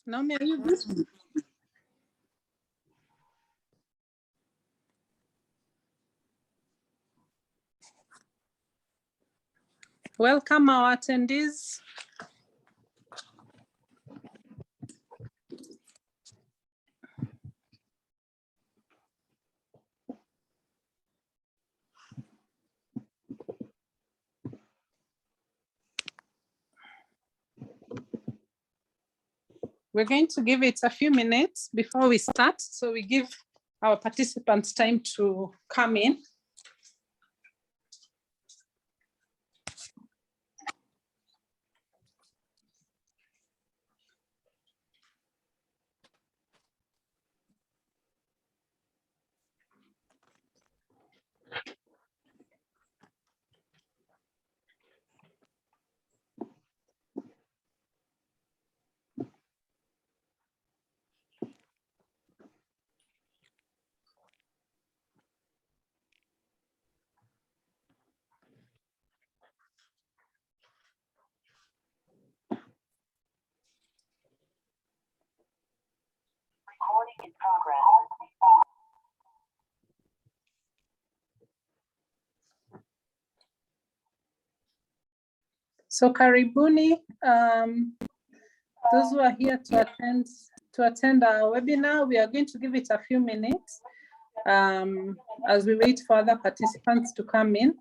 Naomi, are you good? Welcome our attendees. We're going to give it a few minutes before we start, so we give our participants time to come in. Recording in progress. So karibuni, those who are here to attend our webinar. We are going to give it a few minutes as we wait for other participants to come in.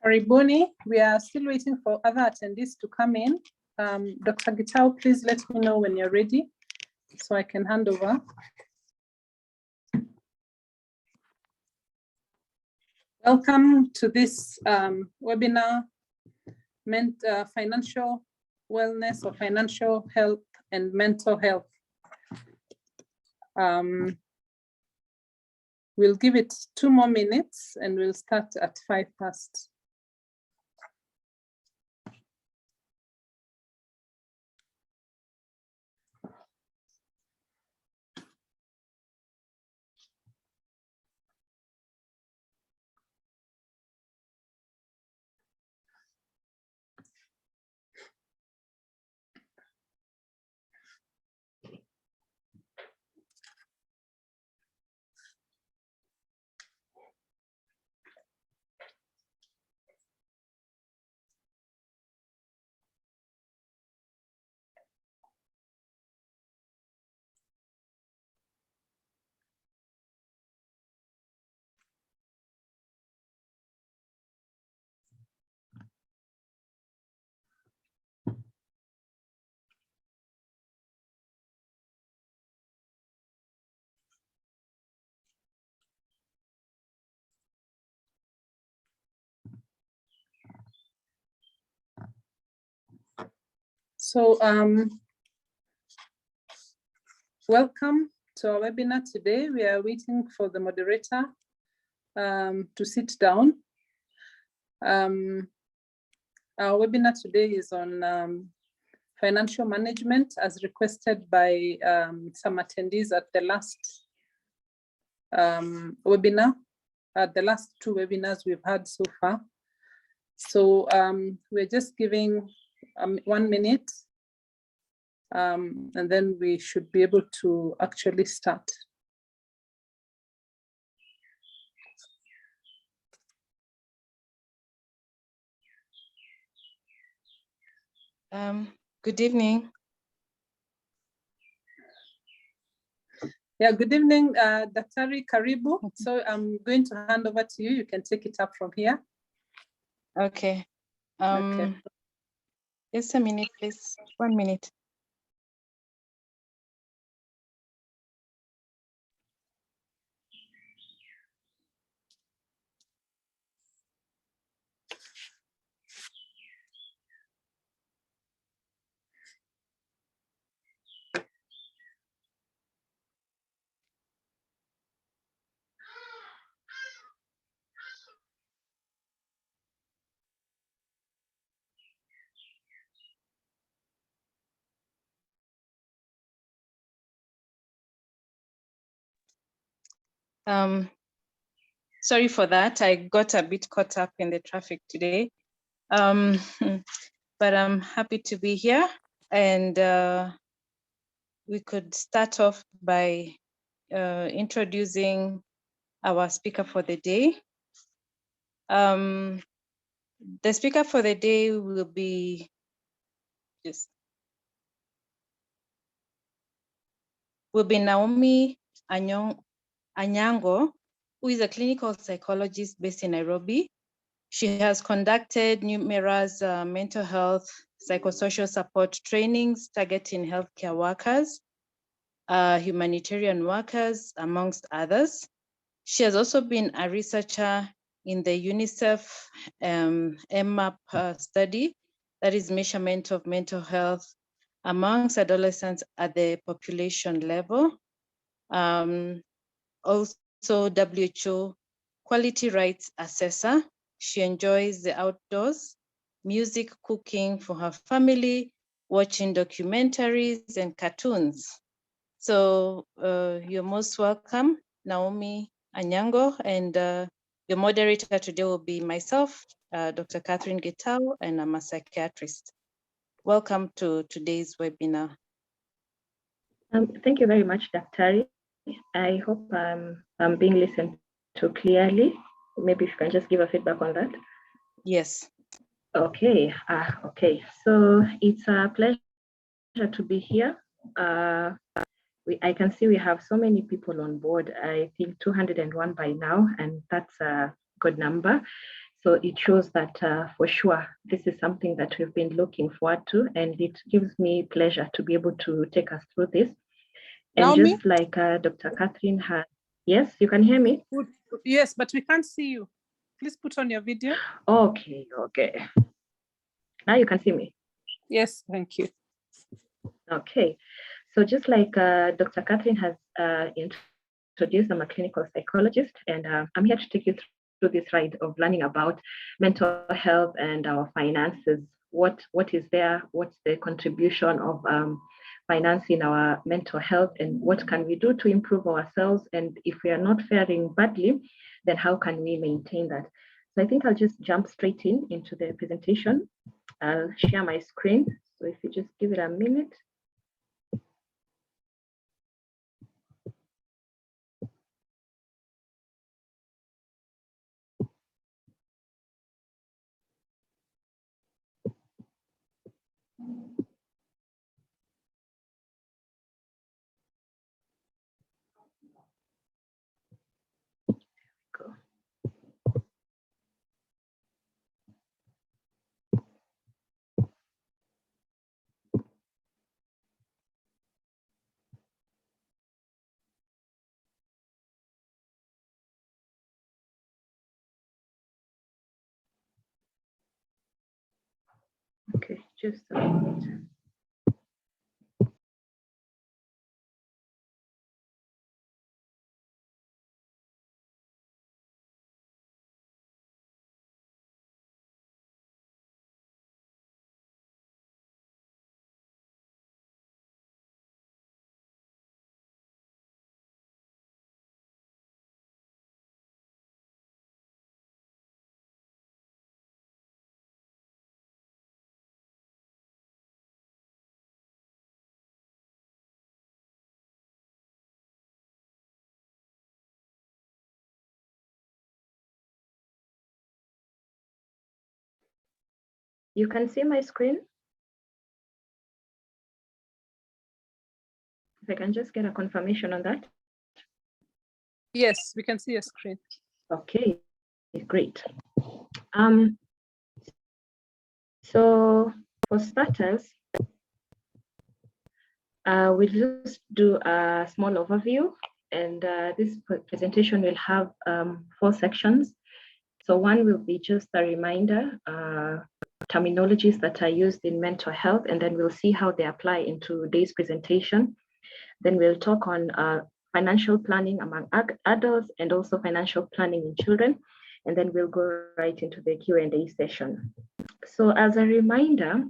Karibuni, we are still waiting for other attendees to come in. Dr. Gitau, please let me know when you're ready so I can hand over. Welcome to this webinar, financial wellness or financial health and mental health. We'll give it 2 more minutes and we'll start at 5 past. So welcome to our webinar today. We are waiting for the moderator to sit down. Our webinar today is on financial management as requested by some attendees at the last webinar, at the last 2 webinars we've had so far. So we're just giving 1 minute and then we should be able to actually start. Good evening. Yeah, good evening, Daktari Karibu. So I'm going to hand over to you. You can take it up from here. Okay. Okay. Just a minute, please. 1 minute. Sorry for that. I got a bit caught up in the traffic today. But I'm happy to be here, and we could start off by introducing our speaker for the day. The speaker for the day will be Naomi Anyango, who is a clinical psychologist based in Nairobi. She has conducted numerous mental health, psychosocial support trainings targeting healthcare workers, humanitarian workers, amongst others. She has also been a researcher in the UNICEF MMAP study, that is measurement of mental health amongst adolescents at the population level. Also WHO quality rights assessor. She enjoys the outdoors, music, cooking for her family, watching documentaries and cartoons. So you're most welcome, Naomi Anyango, and your moderator today will be myself, Dr. Catherine Gitau, and I'm a psychiatrist. Welcome to today's webinar. Thank you very much, Daktari. I hope I'm being listened to clearly. Maybe if you can just give a feedback on that. Yes. Okay. Okay. So it's a pleasure to be here. I can see we have so many people on board. I think 201 by now, and that's a good number. So it shows that for sure, this is something that we've been looking forward to, and it gives me pleasure to be able to take us through this. And Naomi? just like Dr. Catherine has, yes, you can hear me? Yes, but we can't see you. Please put on your video. Okay. Now you can see me. Yes, thank you. Okay. So just like Dr. Catherine has introduced, I'm a clinical psychologist, and I'm here to take you through this ride of learning about mental health and our finances. What is there? What's the contribution of finance in our mental health, and what can we do to improve ourselves? And if we are not faring badly, then how can we maintain that? So I think I'll just jump straight into the presentation. I'll share my screen. So if you just give it a minute. Go. Okay, just a minute. You can see my screen? If I can just get a confirmation on that. Yes, we can see your screen. Okay, great. So for starters, we'll just do a small overview, and this presentation will have 4 sections. So one will be just a reminder, terminologies that are used in mental health, and then we'll see how they apply into today's presentation. Then we'll talk on financial planning among adults and also financial planning in children. And then we'll go right into the Q&A session. So as a reminder,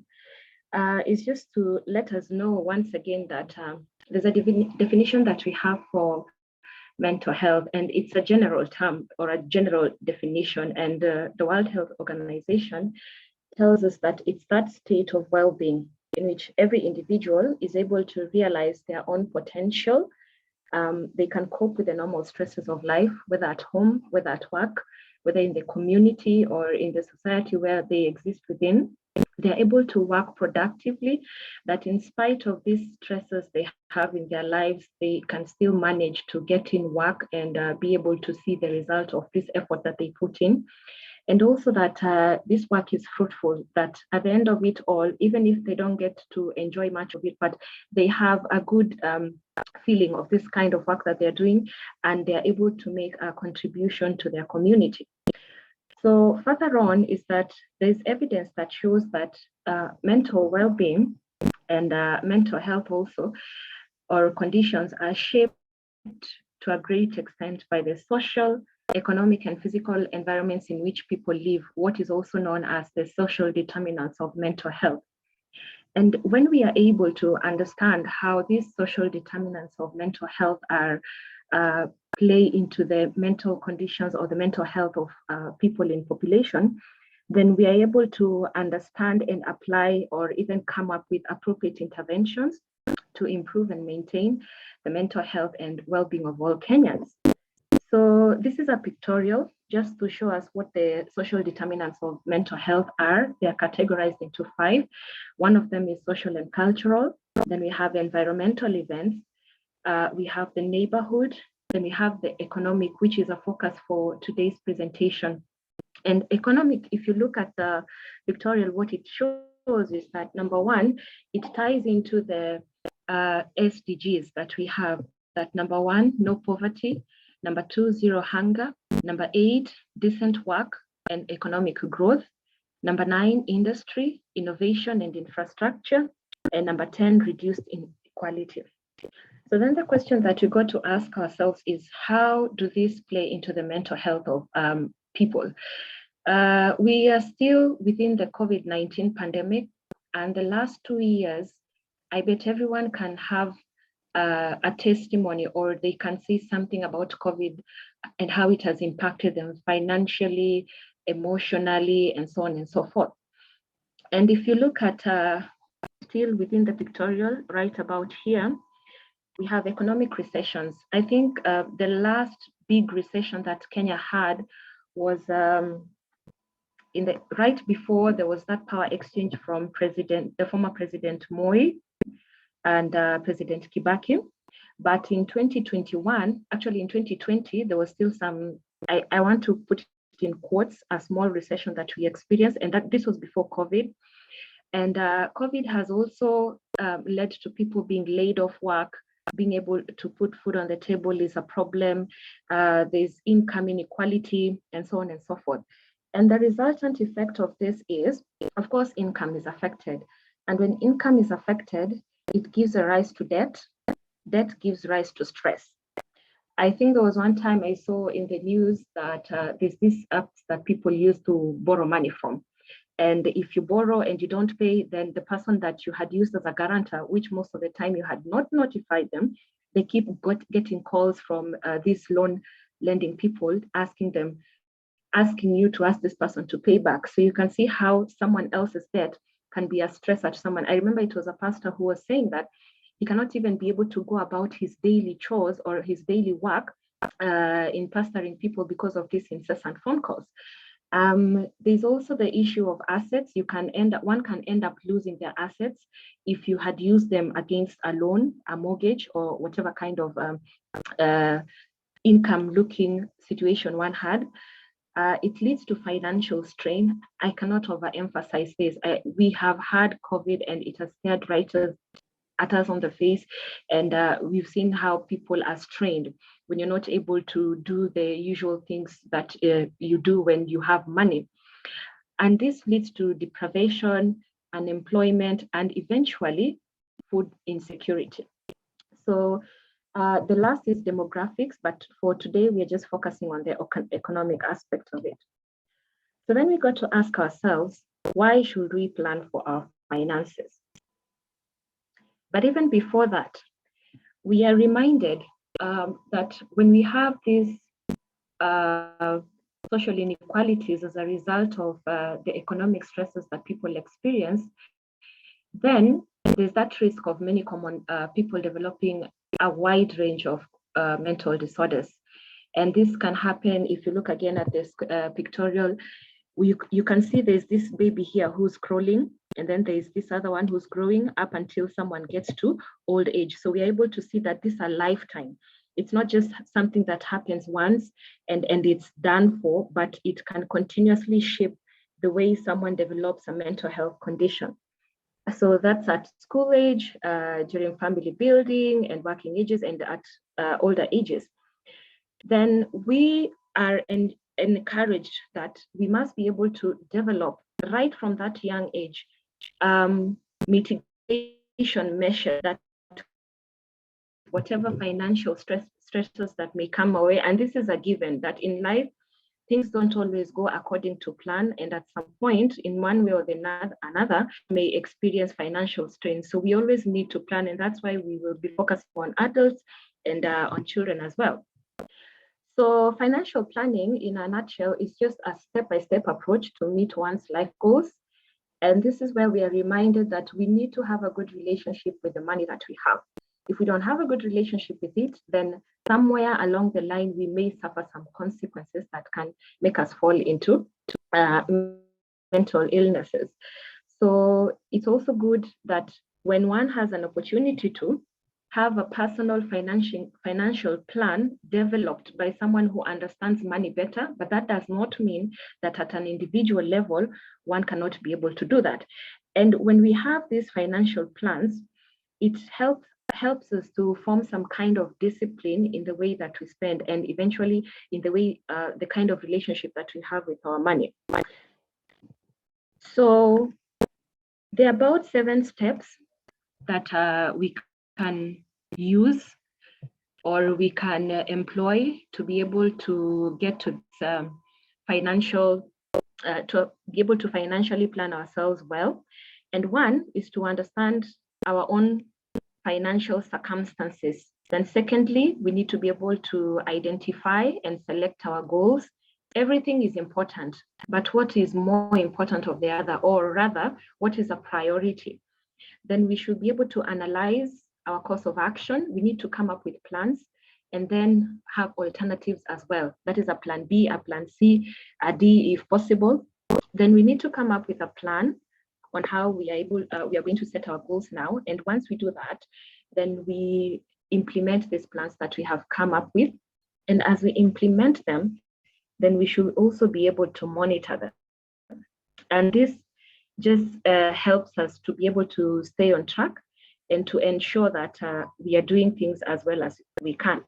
is just to let us know once again that there's a definition that we have for mental health, and it's a general term or a general definition. And the World Health Organization tells us that it's that state of well-being in which every individual is able to realize their own potential. They can cope with the normal stresses of life, whether at home, whether at work, whether in the community or in the society where they exist within. They're able to work productively, that in spite of these stresses they have in their lives, they can still manage to get in work and be able to see the result of this effort that they put in. And also that this work is fruitful, that at the end of it all, even if they don't get to enjoy much of it, but they have a good feeling of this kind of work that they're doing, and they're able to make a contribution to their community. So further on is that there's evidence that shows that mental well-being and mental health also, or conditions, are shaped to a great extent by the social, economic, and physical environments in which people live, what is also known as the social determinants of mental health. And when we are able to understand how these social determinants of mental health are play into the mental conditions or the mental health of people in population, then we are able to understand and apply or even come up with appropriate interventions to improve and maintain the mental health and well-being of all Kenyans. So this is a pictorial just to show us what the social determinants of mental health are. They are categorized into 5. One of them is social and cultural. Then we have environmental events. We have the neighborhood. Then we have the economic, which is a focus for today's presentation. And economic, if you look at the pictorial, what it shows is that number 1, it ties into the SDGs that we have. That number 1, no poverty. Number 2, zero hunger. Number 8, decent work and economic growth. Number 9, industry, innovation and infrastructure. And number 10, reduced inequality. So then the question that we got to ask ourselves is, how do these play into the mental health of people? We are still within the COVID-19 pandemic, and the last 2 years, I bet everyone can have a testimony, or they can say something about COVID and how it has impacted them financially, emotionally, and so on and so forth. And if you look at still within the pictorial right about here, we have economic recessions. I think the last big recession that Kenya had was in the right before there was that power exchange from the former President Moi and President Kibaki. But in 2021, actually in 2020, there was still some, I want to put it in quotes, a small recession that we experienced, and that this was before COVID. And COVID has also led to people being laid off work. Being able to put food on the table is a problem. There's income inequality and so on and so forth. And the resultant effect of this is, of course, income is affected. And when income is affected, it gives a rise to debt. Debt gives rise to stress. I think there was one time I saw in the news that there's these apps that people use to borrow money from. And if you borrow and you don't pay, then the person that you had used as a guarantor, which most of the time you had not notified them, they keep getting calls from these loan lending people asking you to ask this person to pay back. So you can see how someone else's debt can be a stress at someone. I remember it was a pastor who was saying that he cannot even be able to go about his daily chores or his daily work in pastoring people because of these incessant phone calls. There's also the issue of assets. One can end up losing their assets if you had used them against a loan, a mortgage, or whatever kind of income looking situation one had, it leads to financial strain. I cannot overemphasize this. We have had COVID and it has stared right at us on the face, and we've seen how people are strained when you're not able to do the usual things that you do when you have money. And this leads to deprivation, unemployment, and eventually food insecurity. So the last is demographics, but for today, we are just focusing on the economic aspect of it. So then we got to ask ourselves, why should we plan for our finances? But even before that, we are reminded that when we have these social inequalities as a result of the economic stresses that people experience, then there's that risk of many common people developing a wide range of mental disorders. And this can happen if you look again at this pictorial. You can see there's this baby here who's crawling, and then there's this other one who's growing up until someone gets to old age. So we're able to see that this is a lifetime. It's not just something that happens once and it's done for, but it can continuously shape the way someone develops a mental health condition. So that's at school age, during family building and working ages, and at older ages. Then we are encouraged that we must be able to develop right from that young age mitigation measures that whatever financial stresses that may come away. And this is a given that in life, things don't always go according to plan. And at some point, in one way or another, may experience financial strain. So we always need to plan. And that's why we will be focusing on adults and on children as well. So financial planning, in a nutshell, is just a step-by-step approach to meet one's life goals. And this is where we are reminded that we need to have a good relationship with the money that we have. If we don't have a good relationship with it, then somewhere along the line, we may suffer some consequences that can make us fall into mental illnesses. So it's also good that when one has an opportunity to have a personal financial plan developed by someone who understands money better, but that does not mean that at an individual level, one cannot be able to do that. And when we have these financial plans, it helps us to form some kind of discipline in the way that we spend, and eventually in the way, the kind of relationship that we have with our money. So there are about 7 steps that we can use or we can employ to be able to get to financial, to be able to financially plan ourselves well. And one is to understand our own financial circumstances. Then secondly, we need to be able to identify and select our goals. Everything is important, but what is more important of the other, or rather, what is a priority? Then we should be able to analyze our course of action. We need to come up with plans and then have alternatives as well. That is a plan B, a plan C, a D if possible. Then we need to come up with a plan on how we are going to set our goals now. And once we do that, then we implement these plans that we have come up with. And as we implement them, then we should also be able to monitor them. And this just helps us to be able to stay on track and to ensure that we are doing things as well as we can.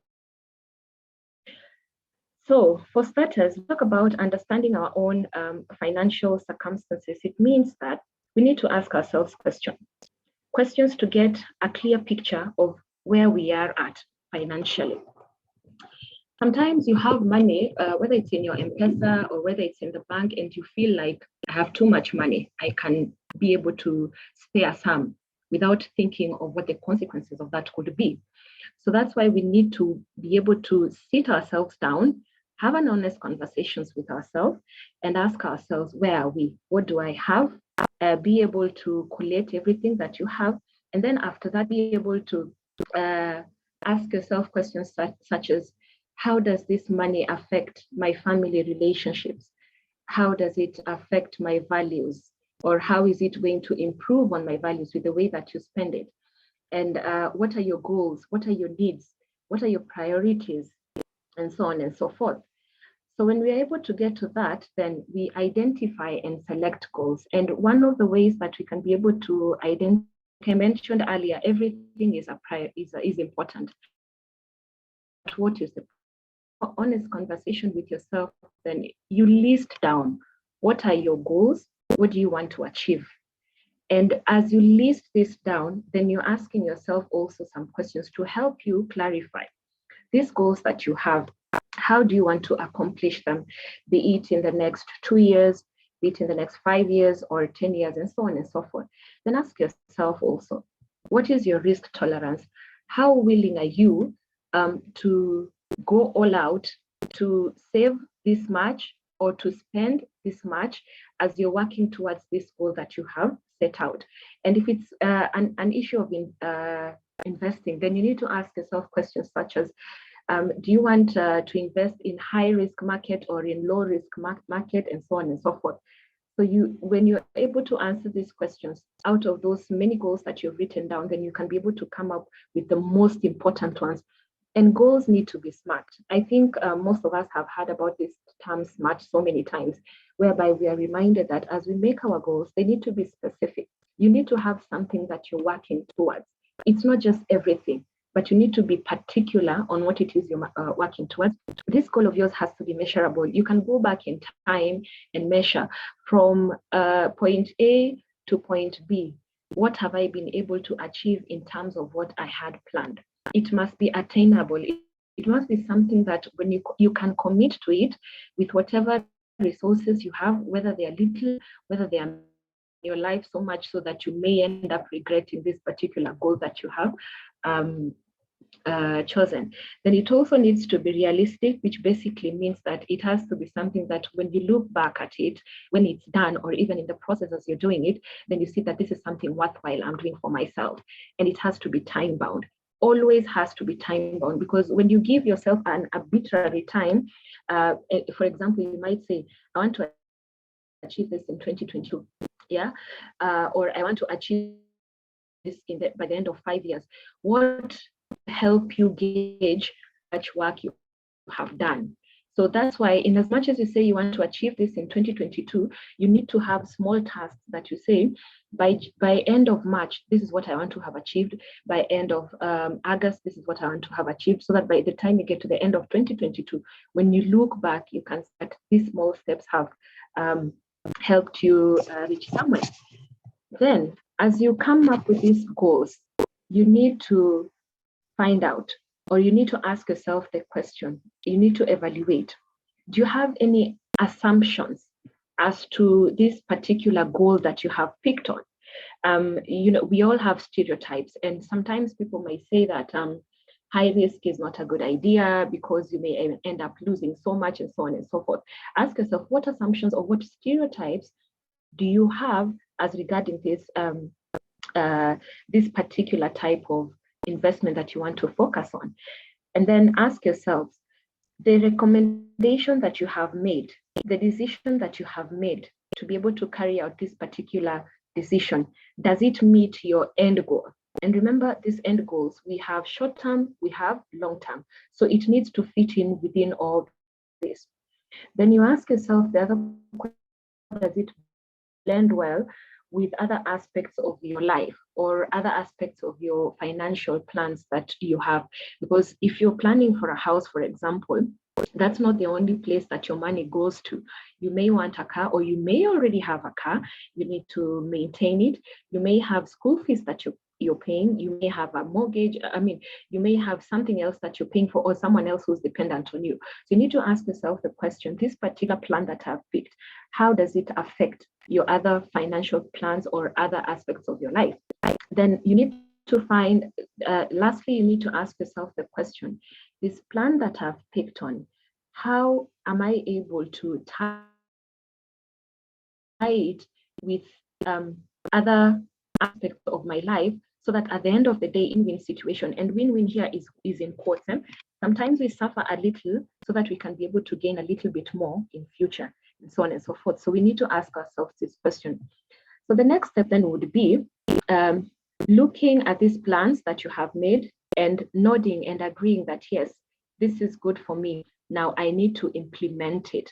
So for starters, talk about understanding our own financial circumstances. It means that we need to ask ourselves questions to get a clear picture of where we are at financially. Sometimes you have money, whether it's in your M-Pesa or whether it's in the bank, and you feel like, I have too much money. I can be able to spare some without thinking of what the consequences of that could be. So that's why we need to be able to sit ourselves down, have an honest conversations with ourselves, and ask ourselves, where are we? What do I have? Be able to collate everything that you have. And then after that, be able to ask yourself questions such as, how does this money affect my family relationships? How does it affect my values? Or how is it going to improve on my values with the way that you spend it? And what are your goals? What are your needs? What are your priorities? and so on and so forth. So when we are able to get to that, then we identify and select goals. And one of the ways that we can be able to identify, like I mentioned earlier, everything is important. What is the honest conversation with yourself? Then you list down, what are your goals? What do you want to achieve? And as you list this down, then you're asking yourself also some questions to help you clarify these goals that you have. How do you want to accomplish them? Be it in the next 2 years, be it in the next 5 years or 10 years, and so on and so forth. Then ask yourself also, what is your risk tolerance? How willing are you to go all out to save this much or to spend this much as you're working towards this goal that you have set out? And if it's an issue of investing, then you need to ask yourself questions such as, do you want to invest in high risk market or in low risk market, and so on and so forth? So when you're able to answer these questions out of those many goals that you've written down, then you can be able to come up with the most important ones. And goals need to be SMART. I think most of us have heard about this term SMART so many times, whereby we are reminded that as we make our goals, they need to be specific. You need to have something that you're working towards. It's not just everything, but you need to be particular on what it is you're working towards. This goal of yours has to be measurable. You can go back in time and measure from point A to point B. What have I been able to achieve in terms of what I had planned? It must be attainable. It must be something that when you can commit to it with whatever resources you have, whether they are little, whether they are in your life so much so that you may end up regretting this particular goal that you have chosen. Then it also needs to be realistic, which basically means that it has to be something that when you look back at it, when it's done, or even in the process as you're doing it, then you see that this is something worthwhile I'm doing for myself. And it has to be time bound. Always has to be time bound, because when you give yourself an arbitrary time, for example, you might say, I want to achieve this in 2022, yeah, or I want to achieve this by the end of 5 years. What help you gauge how much work you have done? So that's why, in as much as you say you want to achieve this in 2022, you need to have small tasks that you say, by end of March, this is what I want to have achieved. By end of August, this is what I want to have achieved, so that by the time you get to the end of 2022, when you look back, you can see that these small steps have helped you reach somewhere. Then, as you come up with these goals, you need to find out, or you need to ask yourself the question, you need to evaluate. Do you have any assumptions as to this particular goal that you have picked on? We all have stereotypes, and sometimes people may say that high risk is not a good idea because you may end up losing so much, and so on and so forth. Ask yourself, what assumptions or what stereotypes do you have as regarding this particular type of investment that you want to focus on? And then ask yourself, the recommendation that you have made, the decision that you have made to be able to carry out this particular decision, does it meet your end goal? And remember, these end goals, we have short term, we have long term. So it needs to fit in within all this. Then you ask yourself the other question, does it blend well with other aspects of your life or other aspects of your financial plans that you have? Because if you're planning for a house, for example, that's not the only place that your money goes to. You may want a car, or you may already have a car. You need to maintain it. You may have school fees that you're paying. You may have a mortgage. You may have something else that you're paying for, or someone else who's dependent on you. So you need to ask yourself the question, this particular plan that I've picked, how does it affect your other financial plans or other aspects of your life? Then you need to find, lastly, you need to ask yourself the question, this plan that I've picked on, how am I able to tie it with other aspects of my life, so that at the end of the day, in-win situation, and win-win here is important. Sometimes we suffer a little so that we can be able to gain a little bit more in future, and so on and so forth. So we need to ask ourselves this question. So the next step then would be looking at these plans that you have made and nodding and agreeing that yes, this is good for me. Now I need to implement it.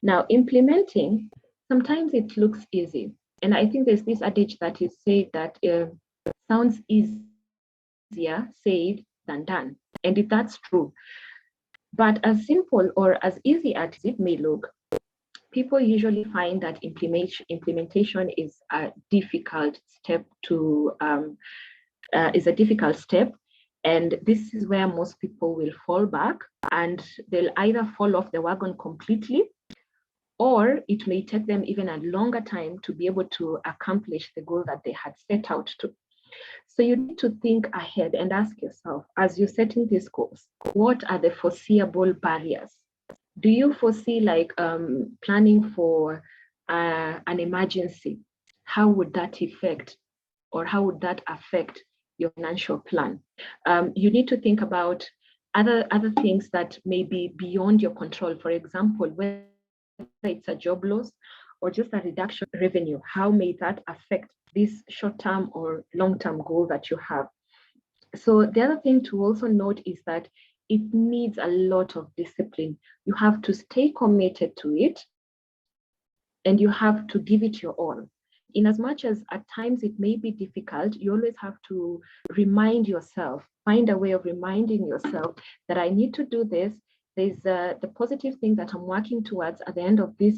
Now, implementing, sometimes it looks easy. And I think there's this adage that is said that sounds easier said than done. And if that's true, but as simple or as easy as it may look, people usually find that implementation is a difficult step and this is where most people will fall back, and they'll either fall off the wagon completely, or it may take them even a longer time to be able to accomplish the goal that they had set out to. So you need to think ahead and ask yourself, as you're setting these goals, what are the foreseeable barriers? Do you foresee like planning for an emergency? How would that affect your financial plan? You need to think about other things that may be beyond your control. For example, whether it's a job loss or just a reduction in revenue, how may that affect this short-term or long-term goal that you have? So the other thing to also note is that it needs a lot of discipline. You have to stay committed to it, and you have to give it your all. In as much as at times it may be difficult, you always have to remind yourself, find a way of reminding yourself that I need to do this. There's the positive thing that I'm working towards at the end of this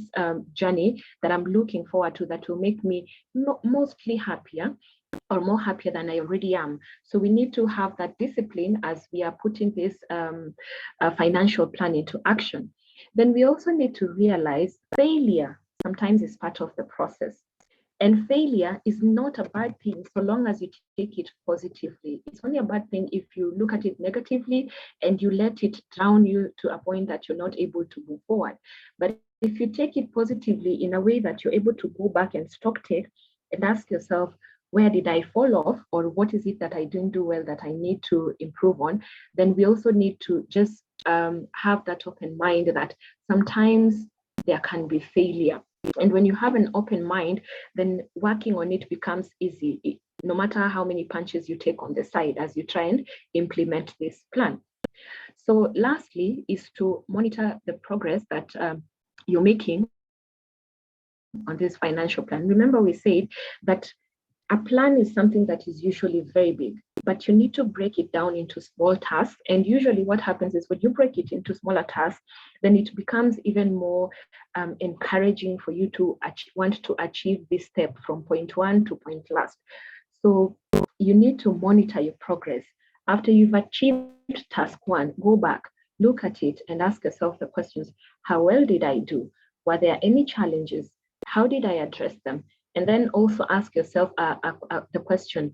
journey that I'm looking forward to, that will make me mostly happier or more happier than I already am. So we need to have that discipline as we are putting this financial plan into action. Then we also need to realize failure sometimes is part of the process. And failure is not a bad thing so long as you take it positively. It's only a bad thing if you look at it negatively and you let it drown you to a point that you're not able to move forward. But if you take it positively in a way that you're able to go back and stock take and ask yourself, where did I fall off, or what is it that I didn't do well that I need to improve on, then we also need to just have that open mind that sometimes there can be failure. And when you have an open mind, then working on it becomes easy, no matter how many punches you take on the side as you try and implement this plan. So lastly is to monitor the progress that you're making on this financial plan. Remember, we said that a plan is something that is usually very big, but you need to break it down into small tasks. And usually what happens is when you break it into smaller tasks, then it becomes even more encouraging for you to want to achieve this step from point one to point last. So you need to monitor your progress. After you've achieved task one, go back, look at it and ask yourself the questions: how well did I do? Were there any challenges? How did I address them? And then also ask yourself the question,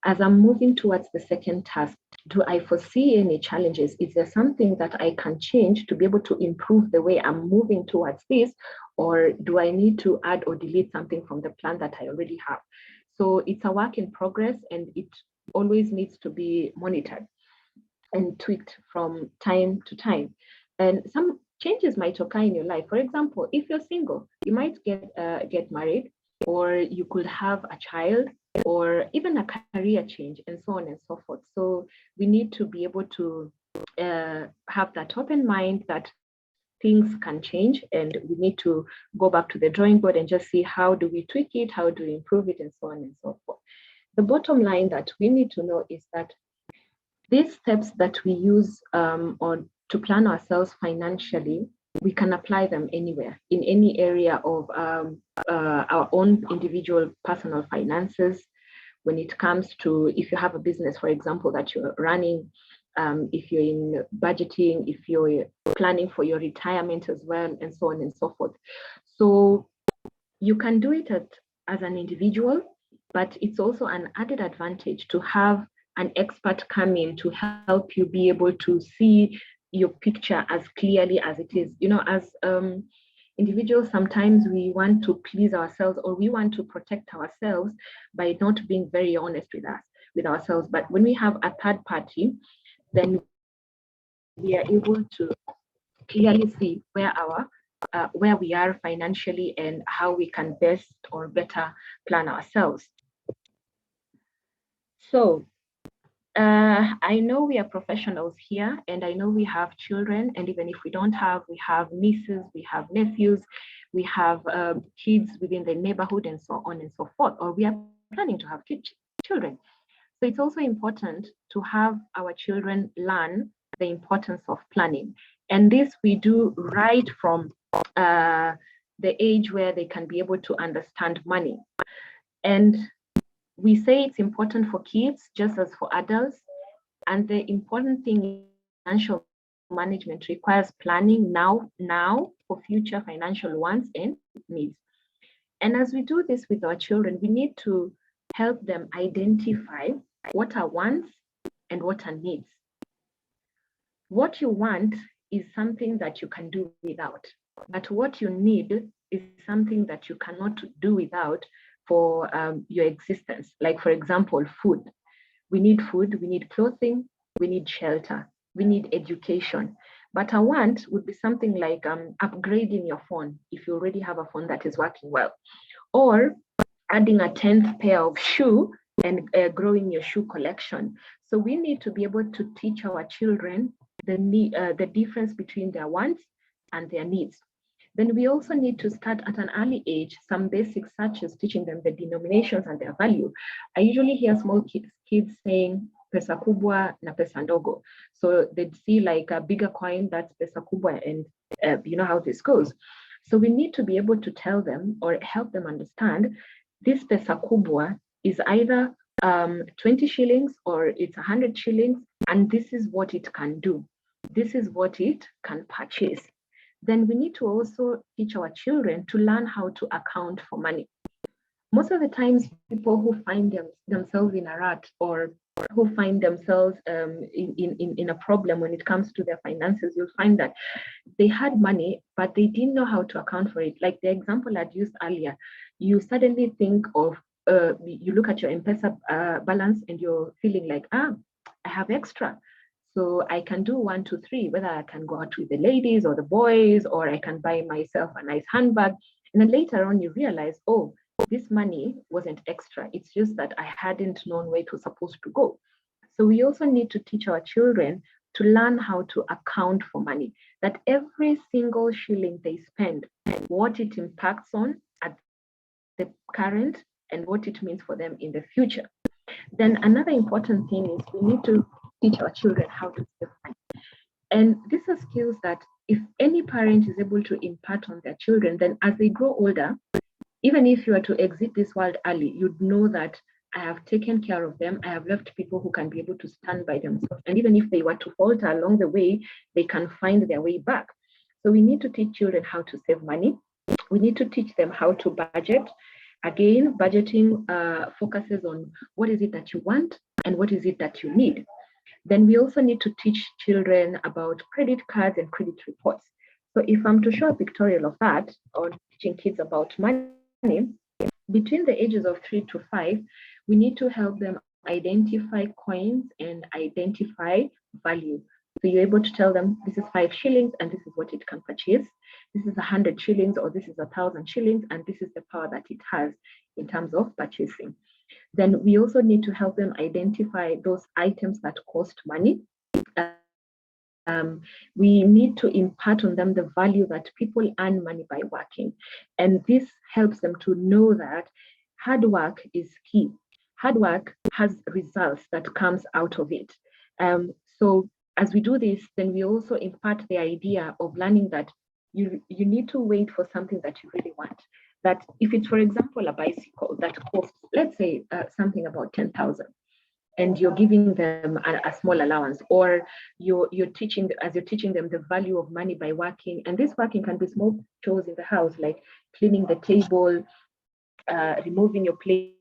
as I'm moving towards the second task, do I foresee any challenges? Is there something that I can change to be able to improve the way I'm moving towards this? Or do I need to add or delete something from the plan that I already have? So it's a work in progress, and it always needs to be monitored and tweaked from time to time. And some changes might occur in your life. For example, if you're single, you might get married, or you could have a child, or even a career change, and so on and so forth. So we need to be able to have that open mind that things can change, and we need to go back to the drawing board and just see how do we tweak it, how do we improve it, and so on and so forth. The bottom line that we need to know is that these steps that we use to plan ourselves financially, we can apply them anywhere, in any area of our own individual personal finances. When it comes to, if you have a business, for example, that you're running, if you're in budgeting, if you're planning for your retirement as well, and so on and so forth. So you can do it as an individual, but it's also an added advantage to have an expert come in to help you be able to see your picture as clearly as it is. You know, as individuals, sometimes we want to please ourselves, or we want to protect ourselves by not being very honest with ourselves. But when we have a third party, then we are able to clearly see where we are financially and how we can best or better plan ourselves. So I know we are professionals here, and I know we have children, and even if we don't have, we have nieces, we have nephews, we have kids within the neighborhood, and so on and so forth, or we are planning to have children. So it's also important to have our children learn the importance of planning. And this we do right from the age where they can be able to understand money. And we say it's important for kids just as for adults. And the important thing is financial management requires planning now for future financial wants and needs. And as we do this with our children, we need to help them identify what are wants and what are needs. What you want is something that you can do without, but what you need is something that you cannot do without for your existence. Like, for example, food. We need food, we need clothing, we need shelter, we need education. But a want would be something like upgrading your phone if you already have a phone that is working well, or adding a 10th pair of shoe and growing your shoe collection. So we need to be able to teach our children the difference between their wants and their needs. Then we also need to start at an early age, some basics such as teaching them the denominations and their value. I usually hear small kids saying pesa kubwa na pesa ndogo. So they'd see like a bigger coin, that's pesa kubwa, and you know how this goes. So we need to be able to tell them or help them understand this pesa kubwa is either 20 shillings or it's 100 shillings, and this is what it can do. This is what it can purchase. Then we need to also teach our children to learn how to account for money. Most of the times, people who find themselves in a rut or who find themselves in a problem when it comes to their finances, you'll find that they had money, but they didn't know how to account for it. Like the example I'd used earlier, you suddenly think of, you look at your M-Pesa balance and you're feeling like, I have extra. So I can do 1, 2, 3, whether I can go out with the ladies or the boys, or I can buy myself a nice handbag. And then later on, you realize, oh, this money wasn't extra. It's just that I hadn't known where it was supposed to go. So we also need to teach our children to learn how to account for money, that every single shilling they spend, what it impacts on at the current and what it means for them in the future. Then another important thing is we need to teach our children how to save money. And these are skills that if any parent is able to impart on their children, then as they grow older, even if you are to exit this world early, you'd know that I have taken care of them. I have left people who can be able to stand by themselves. And even if they were to falter along the way, they can find their way back. So we need to teach children how to save money. We need to teach them how to budget. Again, budgeting focuses on what is it that you want and what is it that you need. Then we also need to teach children about credit cards and credit reports. So if I'm to show a pictorial of that, or teaching kids about money, between the ages of 3 to 5, we need to help them identify coins and identify value. So you're able to tell them this is 5 shillings and this is what it can purchase. This is 100 shillings or this is 1,000 shillings, and this is the power that it has in terms of purchasing. Then we also need to help them identify those items that cost money. We need to impart on them the value that people earn money by working. And this helps them to know that hard work is key. Hard work has results that comes out of it. So as we do this, then we also impart the idea of learning that you need to wait for something that you really want. That if it's, for example, a bicycle that costs, let's say, something about 10,000, and you're giving them a small allowance, or you're teaching them the value of money by working. And this working can be small chores in the house, like cleaning the table, removing your plates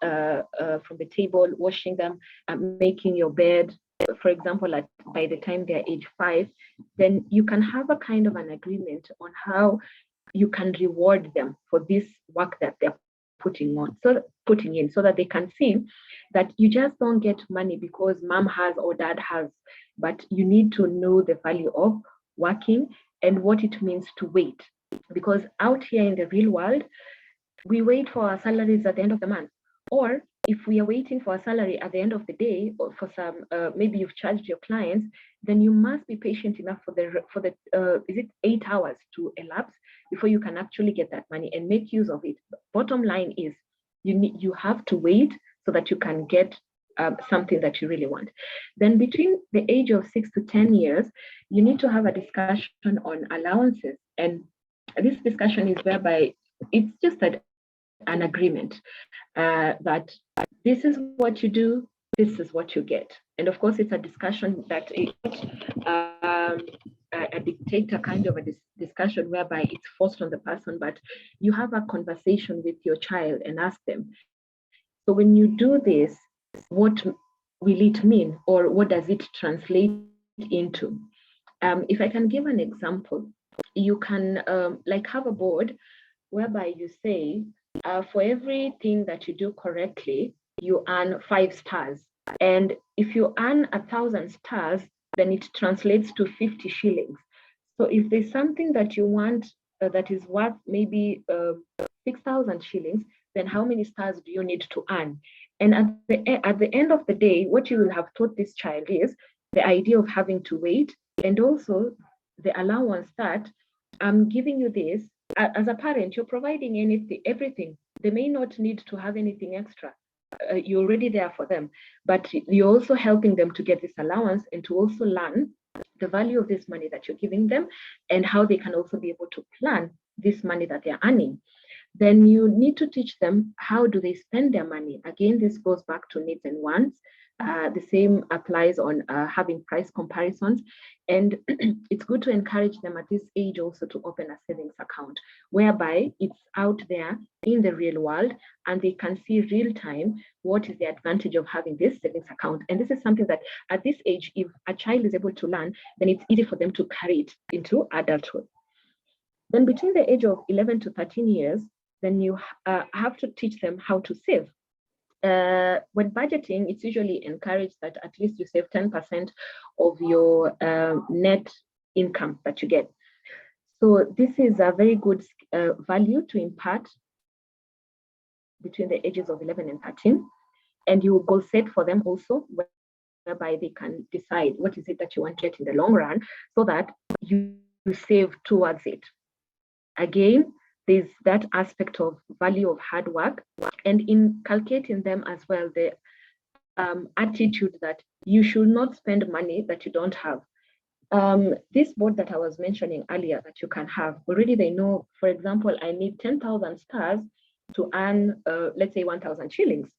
from the table, washing them, making your bed. For example, by the time they're age 5, then you can have a kind of an agreement on how you can reward them for this work that they're putting in, so that they can see that you just don't get money because mom has or dad has, but you need to know the value of working and what it means to wait. Because out here in the real world, we wait for our salaries at the end of the month, or if we are waiting for a salary at the end of the day, or for some, maybe you've charged your clients, then you must be patient enough for the is it 8 hours to elapse before you can actually get that money and make use of it. Bottom line is you have to wait so that you can get something that you really want. Then between the age of 6 to 10 years, you need to have a discussion on allowances. And this discussion is whereby it's just an agreement that this is what you do, this is what you get. And of course, it's a discussion that is a dictator kind of a discussion whereby it's forced on the person, but you have a conversation with your child and ask them, so when you do this, what will it mean, or what does it translate into? If I can give an example, you can like have a board whereby you say, for everything that you do correctly, you earn 5 stars. And if you earn 1,000 stars, then it translates to 50 shillings. So if there's something that you want that is worth maybe 6,000 shillings, then how many stars do you need to earn? And at the end of the day, what you will have taught this child is the idea of having to wait, and also the allowance that I'm giving you this. As a parent, you're providing everything. They may not need to have anything extra. You're already there for them, but you're also helping them to get this allowance and to also learn the value of this money that you're giving them and how they can also be able to plan this money that they're earning. Then you need to teach them how do they spend their money. Again, this goes back to needs and wants. The same applies on having price comparisons. And it's good to encourage them at this age also to open a savings account, whereby it's out there in the real world and they can see real time what is the advantage of having this savings account. And this is something that at this age, if a child is able to learn, then it's easy for them to carry it into adulthood. Then between the age of 11 to 13 years, then you have to teach them how to save. When budgeting, it's usually encouraged that at least you save 10% of your net income that you get. So this is a very good value to impart between the ages of 11 and 13. And you goal set for them also, whereby they can decide what is it that you want to get in the long run so that you save towards it. Again, there's that aspect of value of hard work, and inculcating them as well the attitude that you should not spend money that you don't have. This board that I was mentioning earlier that you can have, already they know, for example, I need 10,000 stars to earn, let's say 1,000 shillings.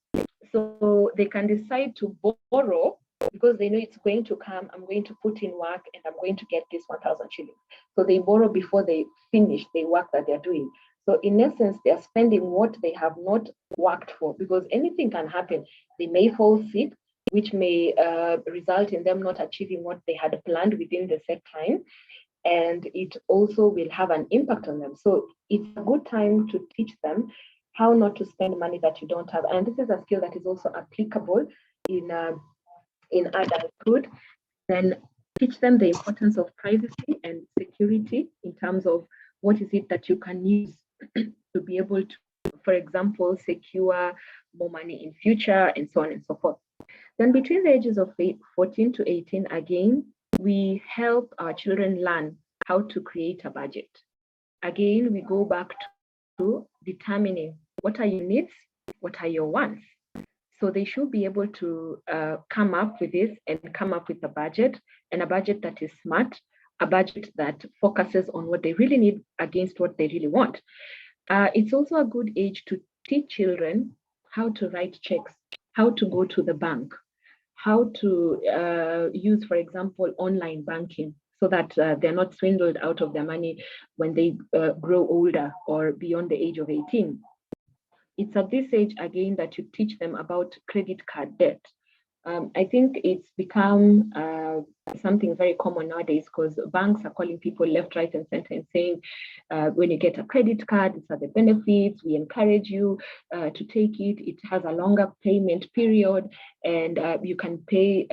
So they can decide to borrow because they know it's going to come, I'm going to put in work and I'm going to get this 1,000 shillings. So they borrow before they finish the work that they're doing. So in essence, they're spending what they have not worked for, because anything can happen. They may fall sick, which may result in them not achieving what they had planned within the set time. And it also will have an impact on them. So it's a good time to teach them how not to spend money that you don't have. And this is a skill that is also applicable in adulthood. Then teach them the importance of privacy and security in terms of what is it that you can use to be able to, for example, secure more money in future and so on and so forth. Then between the ages of 14 to 18, again, we help our children learn how to create a budget. Again, we go back to determining what are your needs, what are your wants. So they should be able to come up with this and come up with a budget, and a budget that is smart, a budget that focuses on what they really need against what they really want. It's also a good age to teach children how to write checks, how to go to the bank, how to use, for example, online banking, so that they're not swindled out of their money when they grow older or beyond the age of 18. It's at this age, again, that you teach them about credit card debt. I think it's become something very common nowadays, because banks are calling people left, right, and center and saying, when you get a credit card, these are the benefits. We encourage you to take it. It has a longer payment period, and you can pay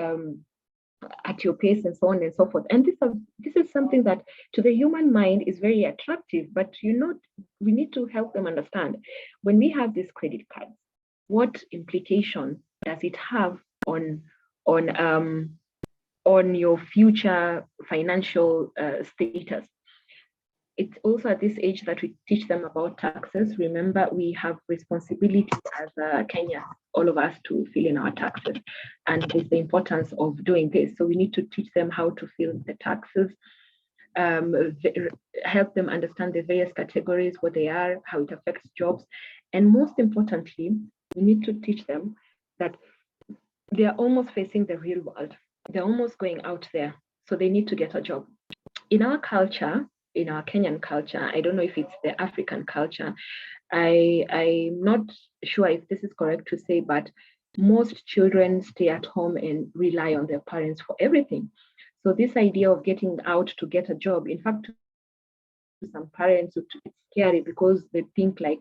at your pace and so on and so forth. And this is something that to the human mind is very attractive, but we need to help them understand when we have these credit cards, what implication does it have on your future financial status? It's also at this age that we teach them about taxes. Remember, we have responsibility as Kenya, all of us, to fill in our taxes. And there's the importance of doing this. So we need to teach them how to fill the taxes, help them understand the various categories, what they are, how it affects jobs. And most importantly, we need to teach them that they are almost facing the real world. They're almost going out there. So they need to get a job. In our culture, in our Kenyan culture, I don't know if it's the African culture, I'm not sure if this is correct to say, but most children stay at home and rely on their parents for everything. So this idea of getting out to get a job, in fact, some parents, it's scary because they think like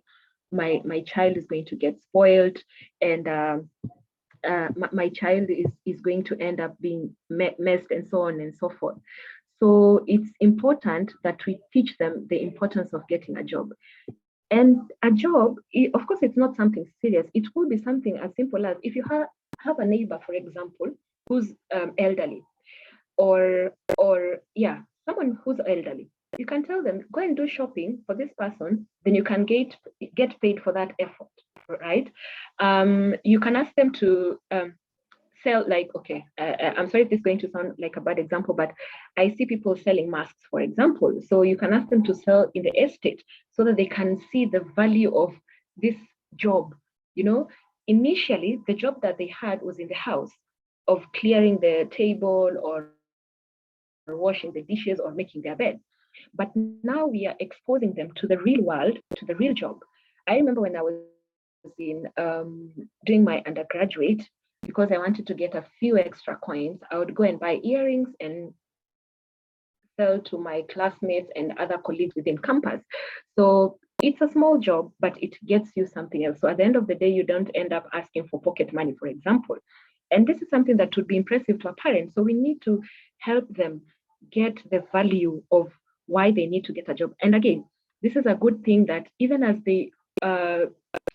my child is going to get spoiled, and my child is going to end up being messed, and so on and so forth. So it's important that we teach them the importance of getting a job. And a job, of course, it's not something serious. It could be something as simple as if you have a neighbor, for example, who's elderly, or yeah, someone who's elderly. You can tell them, go and do shopping for this person, then you can get paid for that effort, right? You can ask them to sell, like, okay, I'm sorry if this is going to sound like a bad example, but I see people selling masks, for example. So you can ask them to sell in the estate so that they can see the value of this job. You know, initially, the job that they had was in the house of clearing the table or washing the dishes or making their bed. But now we are exposing them to the real world, to the real job. I remember when I was in doing my undergraduate, because I wanted to get a few extra coins, I would go and buy earrings and sell to my classmates and other colleagues within campus. So it's a small job, but it gets you something else. So at the end of the day, you don't end up asking for pocket money, for example. And this is something that would be impressive to a parent. So we need to help them get the value of why they need to get a job. And again, this is a good thing that even as they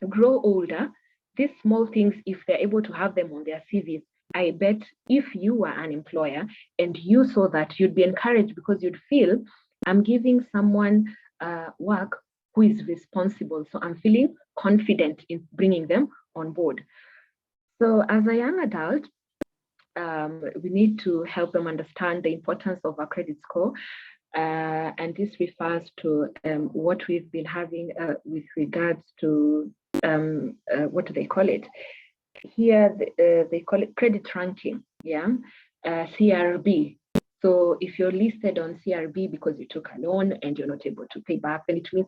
grow older, these small things, if they're able to have them on their CVs, I bet if you were an employer and you saw that, you'd be encouraged because you'd feel, I'm giving someone work who is responsible. So I'm feeling confident in bringing them on board. So as a young adult, we need to help them understand the importance of a credit score. And this refers to what we've been having with regards to, what do they call it? Here, they call it credit ranking, yeah, CRB. So if you're listed on CRB because you took a loan and you're not able to pay back, then it means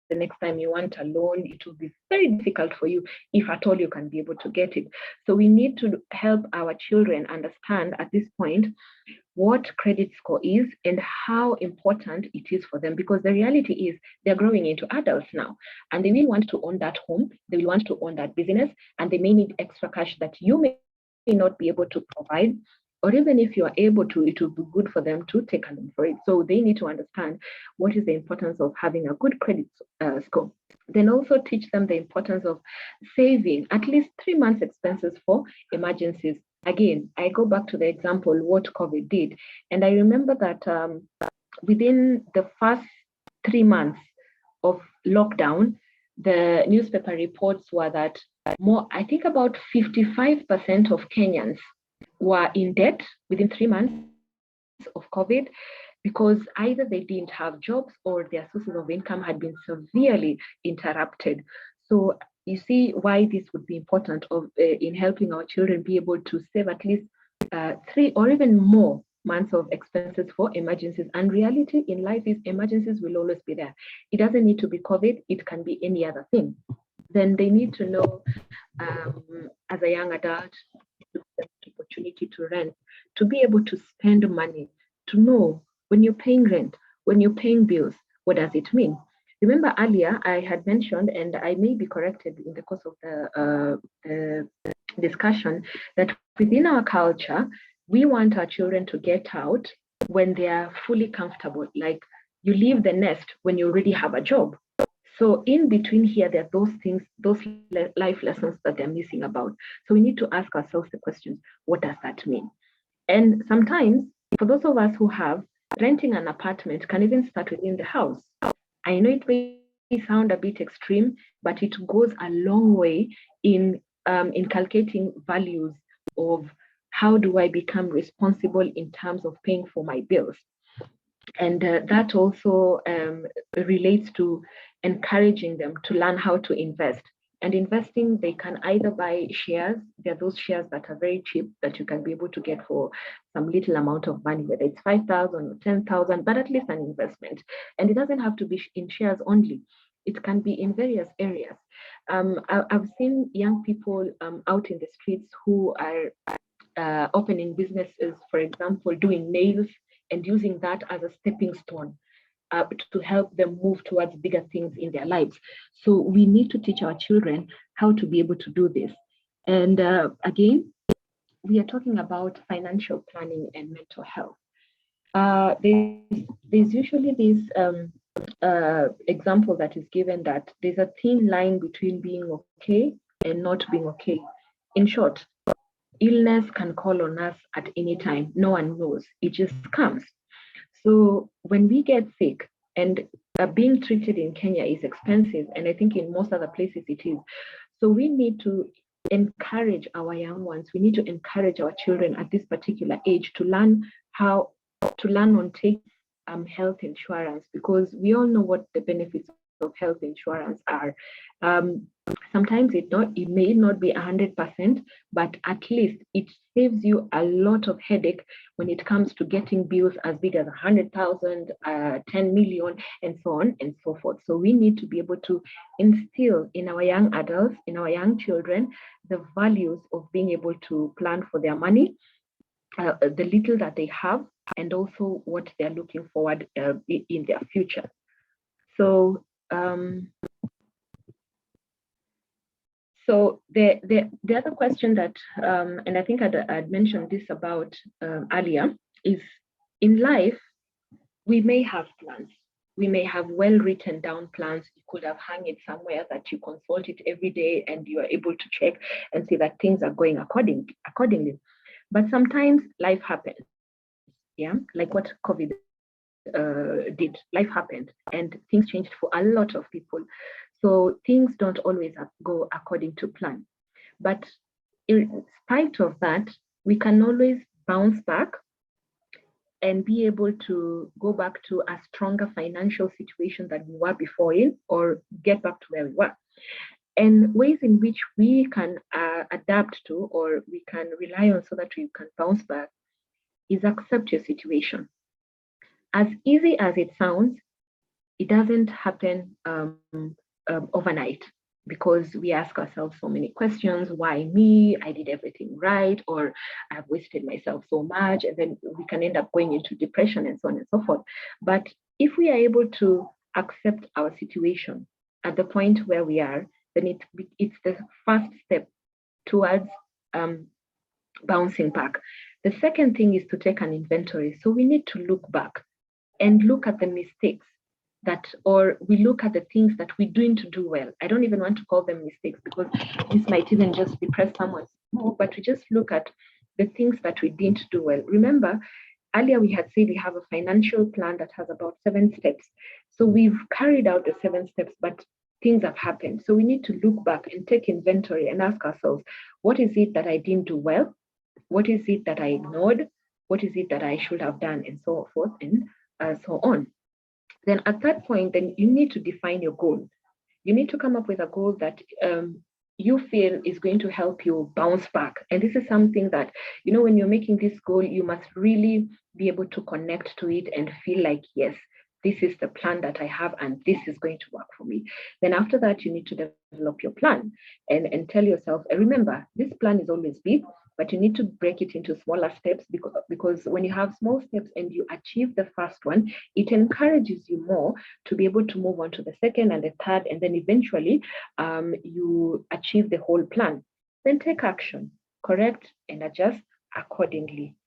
the next time you want a loan, it will be very difficult for you, if at all you can be able to get it. So we need to help our children understand at this point what credit score is and how important it is for them, because the reality is they're growing into adults now and they will want to own that home, they will want to own that business, and they may need extra cash that you may not be able to provide. Or even if you are able to, it will be good for them to take a loan for it. So they need to understand what is the importance of having a good credit score. Then also teach them the importance of saving at least 3 months expenses for emergencies. Again, I go back to the example, what COVID did. And I remember that within the first 3 months of lockdown, the newspaper reports were that I think about 55% of Kenyans were in debt within 3 months of COVID, because either they didn't have jobs or their sources of income had been severely interrupted. So you see why this would be important in helping our children be able to save at least 3 or even more months of expenses for emergencies. And reality in life is emergencies will always be there. It doesn't need to be COVID, it can be any other thing. Then they need to know, as a young adult, the opportunity to rent, to be able to spend money, to know when you're paying rent, when you're paying bills, what does it mean? Remember earlier I had mentioned, and I may be corrected in the course of the discussion, that within our culture, we want our children to get out when they are fully comfortable. Like you leave the nest when you already have a job. So in between here, there are those things, those life lessons that they're missing about. So we need to ask ourselves the questions, what does that mean? And sometimes, for those of us who have, renting an apartment can even start within the house. I know it may sound a bit extreme, but it goes a long way in inculcating values of how do I become responsible in terms of paying for my bills. And that also relates to encouraging them to learn how to invest. And investing, they can either buy shares. There are those shares that are very cheap that you can be able to get for some little amount of money, whether it's 5,000 or 10,000, but at least an investment. And it doesn't have to be in shares only. It can be in various areas. I've seen young people out in the streets who are opening businesses, for example, doing nails and using that as a stepping stone to help them move towards bigger things in their lives. So we need to teach our children how to be able to do this. And again, we are talking about financial planning and mental health. There's usually this example that is given that there's a thin line between being okay and not being okay. In short, illness can call on us at any time. No one knows. It just comes. So when we get sick, and being treated in Kenya is expensive, and I think in most other places it is. So we need to encourage our young ones. We need to encourage our children at this particular age to learn on taking health insurance, because we all know what the benefits of health insurance are. Sometimes it may not be 100%, but at least it saves you a lot of headache when it comes to getting bills as big as 100,000, 10 million, and so on and so forth. So we need to be able to instill in our young adults, in our young children, the values of being able to plan for their money, the little that they have, and also what they're looking forward in their future. So the other question that, and I think I'd mentioned this about earlier, is in life, we may have plans. We may have well-written down plans. You could have hung it somewhere that you consult it every day and you are able to check and see that things are going accordingly. But sometimes life happens, yeah, like what COVID did. Life happened and things changed for a lot of people. So things don't always go according to plan. But in spite of that, we can always bounce back and be able to go back to a stronger financial situation than we were before in, or get back to where we were. And ways in which we can adapt to, or we can rely on so that we can bounce back, is accept your situation. As easy as it sounds, it doesn't happen overnight, because we ask ourselves so many questions. Why me? I did everything right, or I've wasted myself so much, and then we can end up going into depression and so on and so forth. But if we are able to accept our situation at the point where we are, then it's the first step towards bouncing back. The second thing is to take an inventory. So we need to look back and look at the mistakes or we look at the things that we're doing to do well. I don't even want to call them mistakes, because this might even just depress someone more, but we just look at the things that we didn't do well. Remember, earlier we had said we have a financial plan that has about 7 steps. So we've carried out the 7 steps, but things have happened. So we need to look back and take inventory and ask ourselves, what is it that I didn't do well? What is it that I ignored? What is it that I should have done? And so forth and so on. Then at that point, then you need to define your goal. You need to come up with a goal that you feel is going to help you bounce back. And this is something that, when you're making this goal, you must really be able to connect to it and feel like, yes, this is the plan that I have and this is going to work for me. Then after that, you need to develop your plan and tell yourself, and remember, this plan is always big, but you need to break it into smaller steps, because when you have small steps and you achieve the first one, it encourages you more to be able to move on to the second and the third, and then eventually you achieve the whole plan. Then take action, correct and adjust accordingly.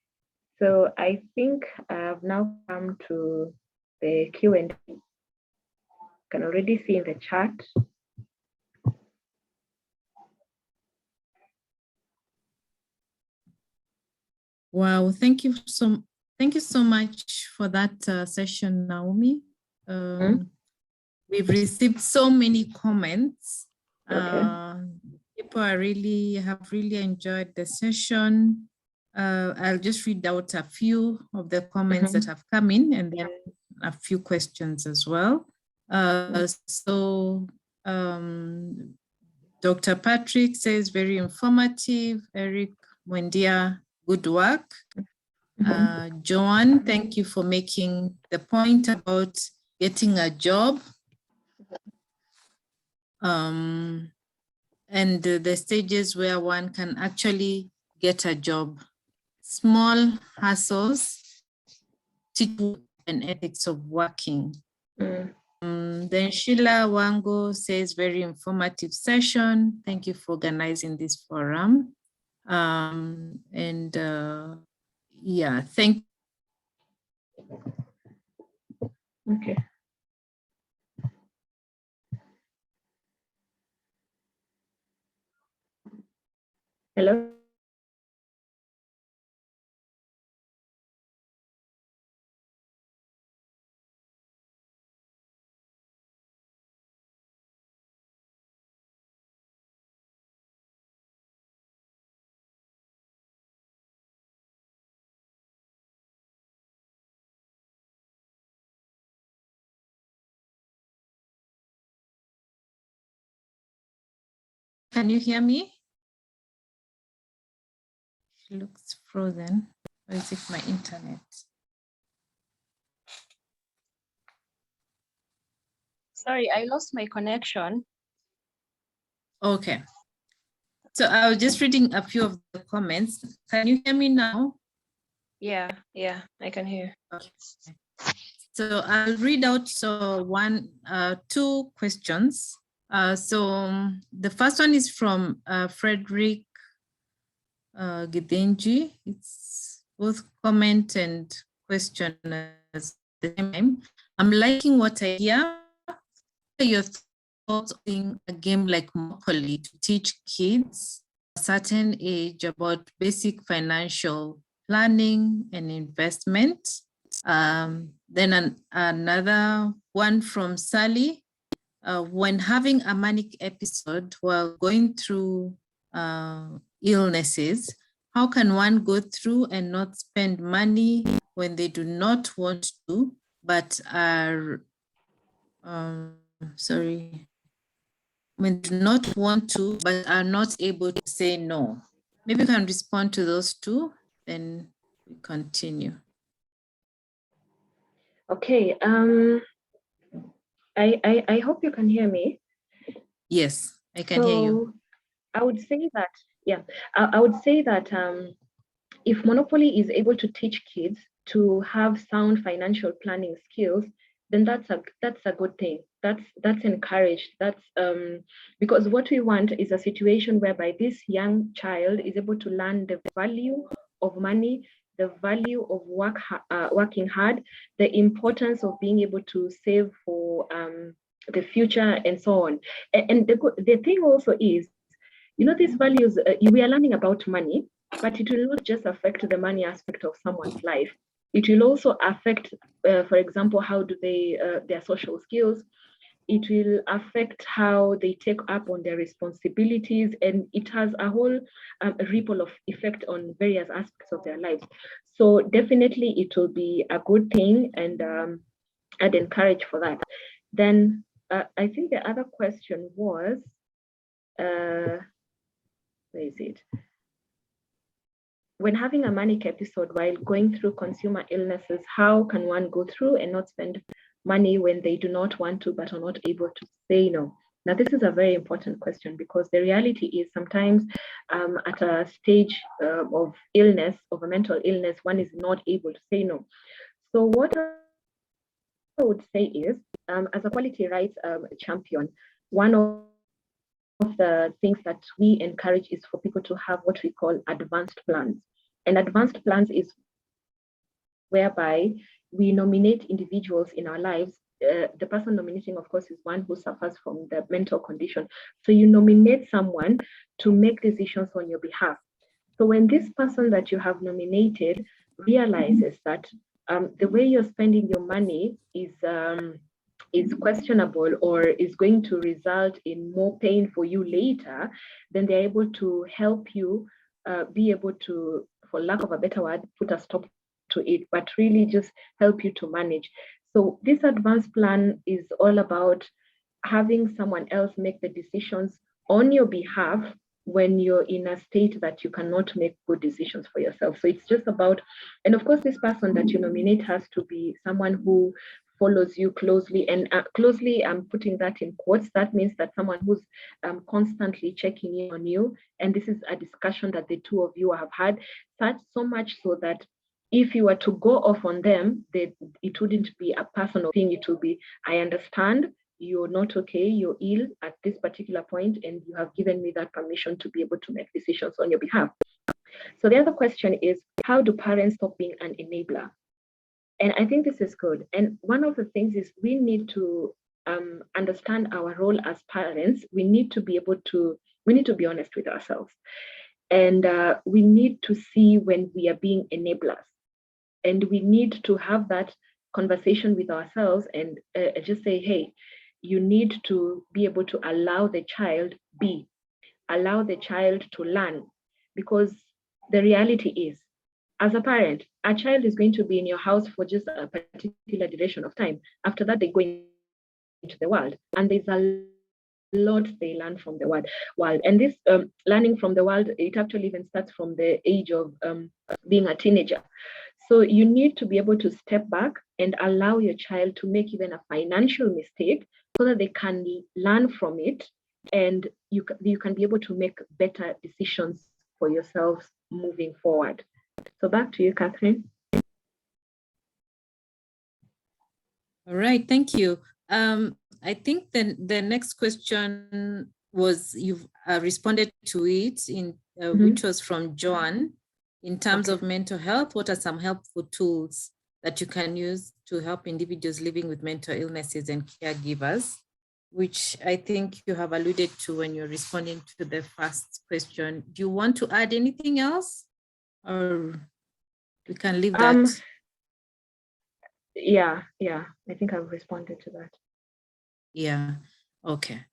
So I think I've now come to the Q&A. can already see in the chat. Wow, thank you so much for that session, Naomi. We've received so many comments. People have really enjoyed the session. I'll just read out a few of the comments that have come in, and then a few questions as well. Dr. Patrick says, very informative. Eric Wendia, good work. Joanne, thank you for making the point about getting a job. And the stages where one can actually get a job. Small hustles, and ethics of working. Then Sheila Wango says, very informative session. Thank you for organizing this forum. Yeah, thank you. Okay. Hello. Can you hear me? It looks frozen. Or is it my internet? Sorry, I lost my connection. Okay. So I was just reading a few of the comments. Can you hear me now? Yeah, I can hear. Okay. So I'll read out two questions. The first one is from Frederick Gidenji. It's both comment and question at the same time. I'm liking what I hear. Your thoughts on a game like Monopoly to teach kids a certain age about basic financial planning and investment. Then another one from Sally. When having a manic episode while going through illnesses, how can one go through and not spend money when they do not want to, but are, when do not want to, but are not able to say no? Maybe you can respond to those two, then we continue. Okay, I hope you can hear me. Yes, I can hear you. I would say that, I would say that if Monopoly is able to teach kids to have sound financial planning skills, then that's a good thing. That's encouraged. That's because what we want is a situation whereby this young child is able to learn the value of money, the value of working hard, the importance of being able to save for the future and so on. And the thing also is, these values, we are learning about money, but it will not just affect the money aspect of someone's life. It will also affect, for example, how do they, their social skills. It will affect how they take up on their responsibilities, and it has a whole ripple of effect on various aspects of their lives. So definitely it will be a good thing, and I'd encourage for that. Then I think the other question was, where is it? When having a manic episode while going through consumer illnesses, how can one go through and not spend money when they do not want to but are not able to say no? Now, this is a very important question, because the reality is sometimes at a stage of illness, of a mental illness, one is not able to say no. So what I would say is, as a quality rights champion, one of the things that we encourage is for people to have what we call advanced plans. And advanced plans is whereby we nominate individuals in our lives the person nominating, of course, is one who suffers from the mental condition. So you nominate someone to make decisions on your behalf. So when this person that you have nominated realizes that the way you're spending your money is questionable or is going to result in more pain for you later, then they're able to help you be able to, for lack of a better word, put a stop to it, but really just help you to manage. So this advanced plan is all about having someone else make the decisions on your behalf when you're in a state that you cannot make good decisions for yourself. So it's just about, and of course, this person that you nominate has to be someone who follows you closely, and closely, I'm putting that in quotes. That means that someone who's constantly checking in on you. And this is a discussion that the two of you have had, such so much so that if you were to go off on them, it wouldn't be a personal thing. It will be, I understand you're not okay, you're ill at this particular point, and you have given me that permission to be able to make decisions on your behalf. So the other question is, how do parents stop being an enabler? And I think this is good. And one of the things is we need to understand our role as parents. We need to be honest with ourselves. And we need to see when we are being enablers. And we need to have that conversation with ourselves and just say, hey, you need to be able to allow the child allow the child to learn. Because the reality is, as a parent, a child is going to be in your house for just a particular duration of time. After that, they go into the world. And there's a lot they learn from the world. And this learning from the world, it actually even starts from the age of being a teenager. So you need to be able to step back and allow your child to make even a financial mistake so that they can learn from it, and you can be able to make better decisions for yourselves moving forward. So back to you, Catherine. All right, thank you. I think the next question was, you've responded to it, which was from Joan. In terms of mental health, what are some helpful tools that you can use to help individuals living with mental illnesses and caregivers? Which I think you have alluded to when you're responding to the first question. Do you want to add anything else, or we can leave that? Yeah, I think I've responded to that. Yeah, okay.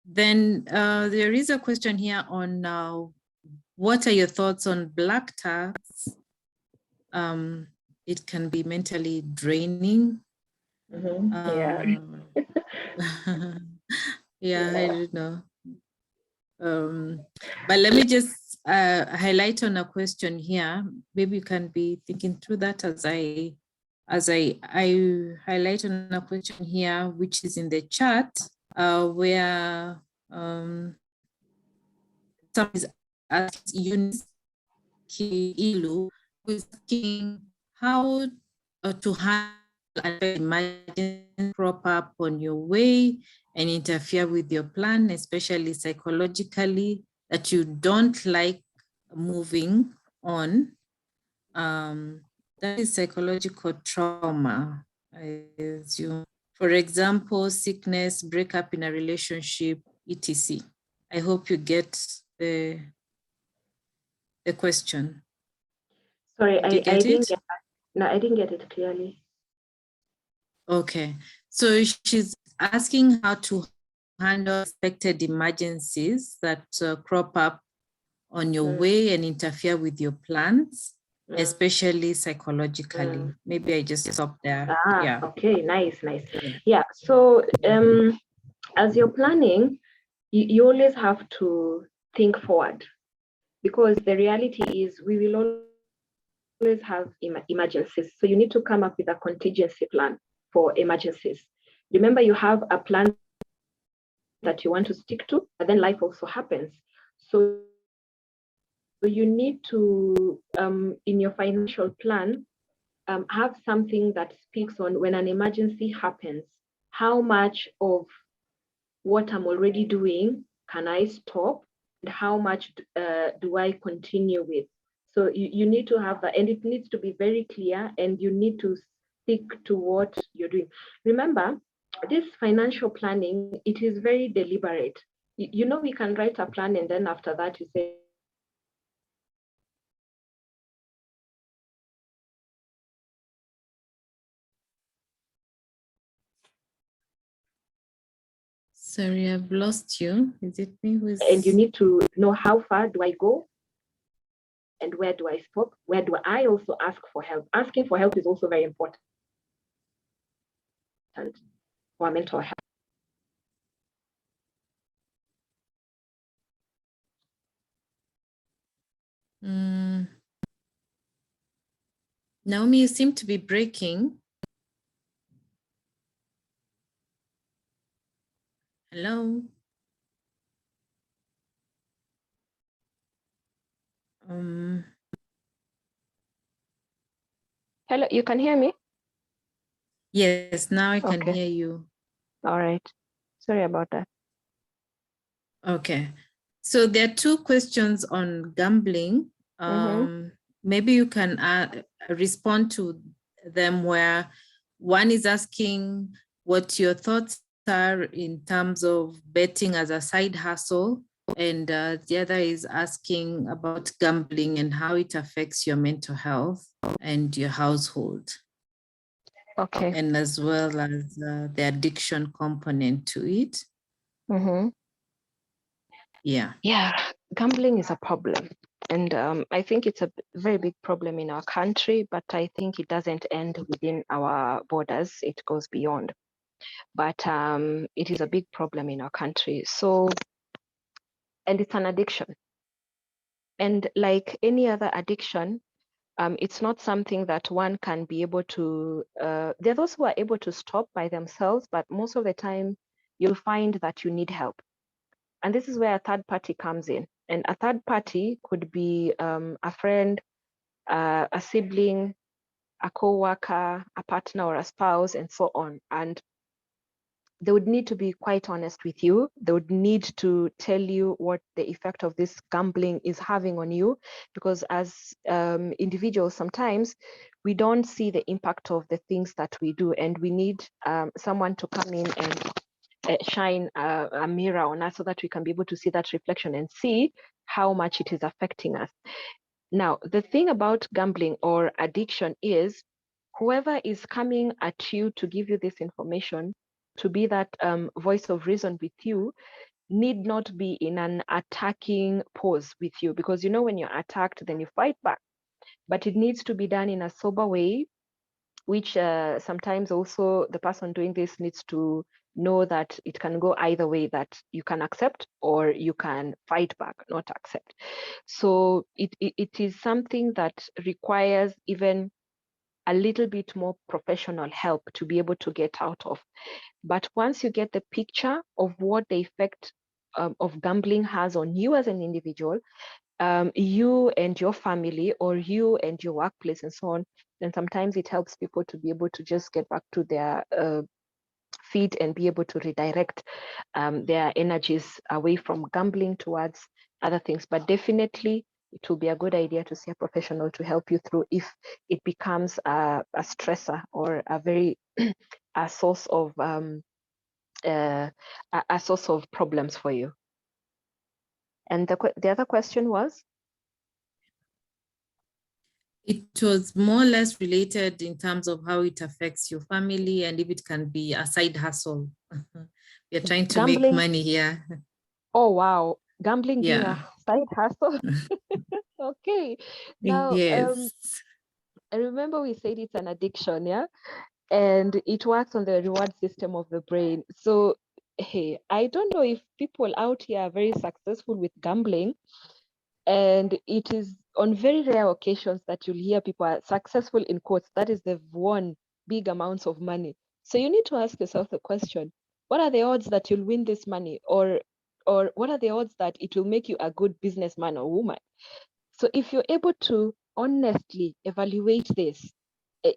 Then there is a question here on what are your thoughts on black tax? It can be mentally draining. Yeah. Yeah, I don't know. But let me just highlight on a question here. Maybe you can be thinking through that as I highlight on a question here, which is in the chat, where some is asking Eunice Ilu, who is asking how to handle an emergency crop up on your way and interfere with your plan, especially psychologically, that you don't like moving on. That is psychological trauma, I assume. For example, sickness, breakup in a relationship, etc. I hope you get the question. Sorry, I didn't get that. No, I didn't get it clearly. Okay, so she's asking how to handle expected emergencies that crop up on your way and interfere with your plans, especially psychologically. Maybe I just stop there. Yeah. Okay, nice. Yeah, so as you're planning, you always have to think forward, because the reality is we will always have emergencies. So you need to come up with a contingency plan for emergencies. Remember, you have a plan that you want to stick to, but then life also happens. So you need to, in your financial plan, have something that speaks on when an emergency happens, how much of what I'm already doing can I stop, and how much do I continue with? So you need to have that, and it needs to be very clear, and you need to stick to what you're doing. Remember, this financial planning, it is very deliberate. You know, we can write a plan and then after that you say, Sorry, I've lost you. Is it me who's... and you need to know how far do I go and where do I stop? Where do I also ask for help? Asking for help is also very important for mental health. Naomi, you seem to be breaking. Hello? Hello, you can hear me? Yes, now I can Okay. hear you. All right. Sorry about that. Okay. So there are two questions on gambling. Maybe you can respond to them, where one is asking what your thoughts are in terms of betting as a side hustle, and the other is asking about gambling and how it affects your mental health and your household. Okay. And as well as the addiction component to it. Yeah. Yeah, gambling is a problem. And I think it's a very big problem in our country, but I think it doesn't end within our borders. It goes beyond. But it is a big problem in our country. So, and it's an addiction. And like any other addiction, it's not something that one can be able to, there are those who are able to stop by themselves, but most of the time you'll find that you need help. And this is where a third party comes in. And a third party could be a friend, a sibling, a co-worker, a partner or a spouse, and so on. And they would need to be quite honest with you. They would need to tell you what the effect of this gambling is having on you, because as individuals, sometimes we don't see the impact of the things that we do, and we need someone to come in and shine a mirror on us so that we can be able to see that reflection and see how much it is affecting us. Now, the thing about gambling or addiction is whoever is coming at you to give you this information, to be that voice of reason with you, need not be in an attacking pose with you, because you know when you're attacked, then you fight back. But it needs to be done in a sober way, which sometimes also the person doing this needs to know that it can go either way, that you can accept or you can fight back, not accept. So it is something that requires even a little bit more professional help to be able to get out of. But once you get the picture of what the effect of gambling has on you as an individual, you and your family, or you and your workplace and so on, then sometimes it helps people to be able to just get back to their feet and be able to redirect their energies away from gambling towards other things. But definitely it will be a good idea to see a professional to help you through if it becomes a stressor or a very a source of a source of problems for you. And the other question was? It was more or less related in terms of how it affects your family and if it can be a side hustle. We're trying to make money here. Oh, wow. Gambling being a Yeah. side hustle. Okay. Now, Yes. I remember we said it's an addiction, yeah? And it works on the reward system of the brain. So, hey, I don't know if people out here are very successful with gambling. And it is on very rare occasions that you'll hear people are successful in quotes. That is, they've won big amounts of money. So you need to ask yourself the question, what are the odds that you'll win this money? Or what are the odds that it will make you a good businessman or woman? So if you're able to honestly evaluate this,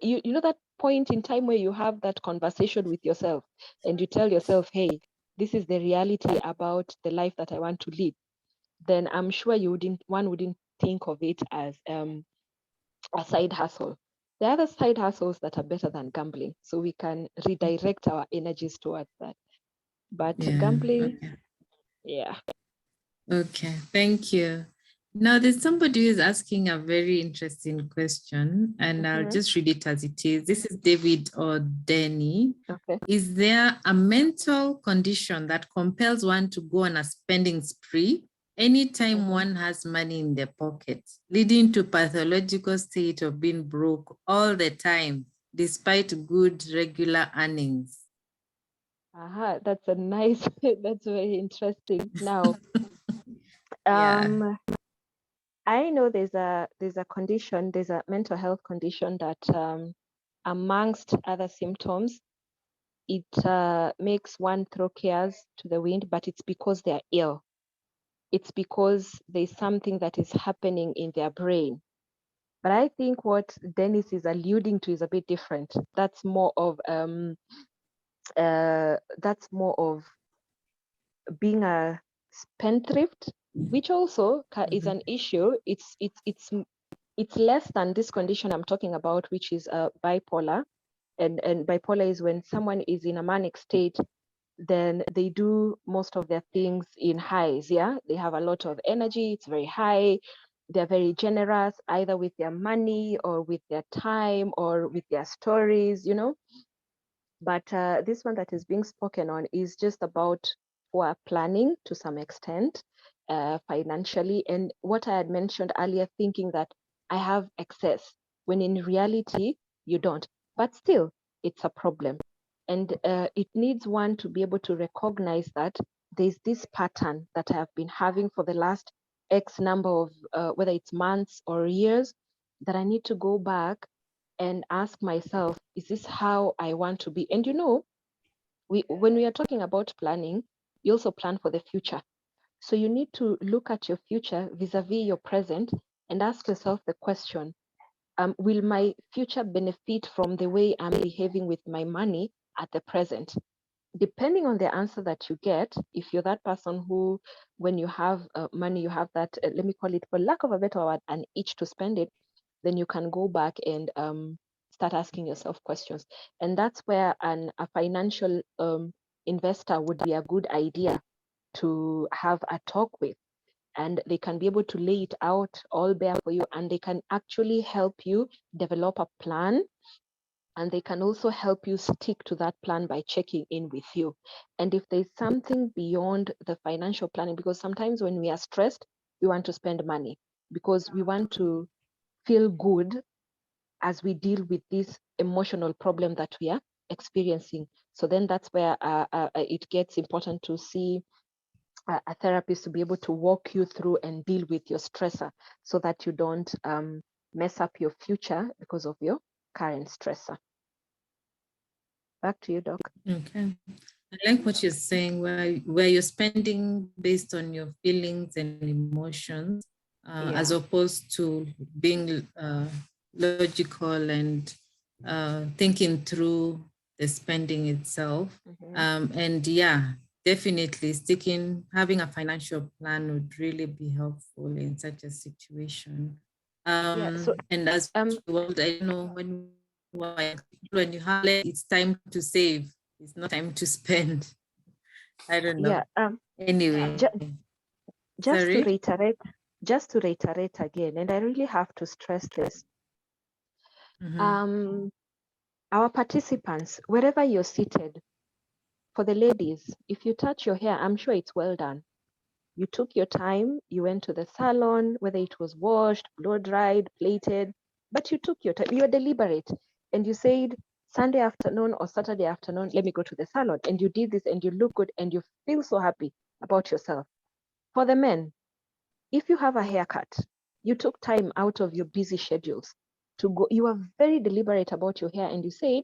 you know that point in time where you have that conversation with yourself and you tell yourself, hey, this is the reality about the life that I want to live, then I'm sure one wouldn't think of it as a side hustle. There are other side hustles that are better than gambling, so we can redirect our energies towards that. But Yeah. gambling, Okay. yeah. Okay, thank you. Now, there's somebody who's asking a very interesting question, and I'll just read it as it is. This is David or Denny. Okay. Is there a mental condition that compels one to go on a spending spree anytime one has money in their pocket, leading to pathological state of being broke all the time, despite good regular earnings? That's a nice, that's very interesting. Now, Yeah. I know there's a condition, there's a mental health condition that amongst other symptoms, it makes one throw cares to the wind, but it's because they're ill. It's because there's something that is happening in their brain. But I think what Dennis is alluding to is a bit different. That's more of being a spendthrift, which also is an issue. It's less than this condition I'm talking about, which is bipolar. And bipolar is when someone is in a manic state, then they do most of their things in highs. Yeah, they have a lot of energy, it's very high, they're very generous, either with their money or with their time or with their stories, you know. But this one that is being spoken on is just about poor planning to some extent, financially. And what I had mentioned earlier, thinking that I have excess, when in reality, you don't. But still, it's a problem. And it needs one to be able to recognize that there's this pattern that I have been having for the last X number of, whether it's months or years, that I need to go back and ask myself, is this how I want to be? And you know, when we are talking about planning, you also plan for the future. So you need to look at your future vis-a-vis your present and ask yourself the question, will my future benefit from the way I'm behaving with my money at the present? Depending on the answer that you get, if you're that person who, when you have money, you have that, let me call it, for lack of a better word, an itch to spend it, then you can go back and start asking yourself questions. And that's where a financial investor would be a good idea to have a talk with. And they can be able to lay it out all bare for you, and they can actually help you develop a plan, and they can also help you stick to that plan by checking in with you. And if there's something beyond the financial planning, because sometimes when we are stressed, we want to spend money because we want to feel good as we deal with this emotional problem that we are experiencing. So then that's where it gets important to see a therapist to be able to walk you through and deal with your stressor, so that you don't mess up your future because of your current stressor. Back to you, Doc. Okay. I like what you're saying, where you're spending based on your feelings and emotions, as opposed to being logical and thinking through the spending itself. And yeah, definitely having a financial plan would really be helpful in such a situation. And as well, I don't know, when you have less, it's time to save. It's not time to spend. I don't know. Anyway, just to reiterate again, and I really have to stress this. Our participants, wherever you're seated, for the ladies, if you touch your hair, I'm sure it's well done. You took your time, you went to the salon, whether it was washed, blow dried, plaited, but you took your time, you were deliberate, and you said, Sunday afternoon or Saturday afternoon, let me go to the salon. And you did this and you look good and you feel so happy about yourself. For the men, if you have a haircut, you took time out of your busy schedules to go, you are very deliberate about your hair, and you said,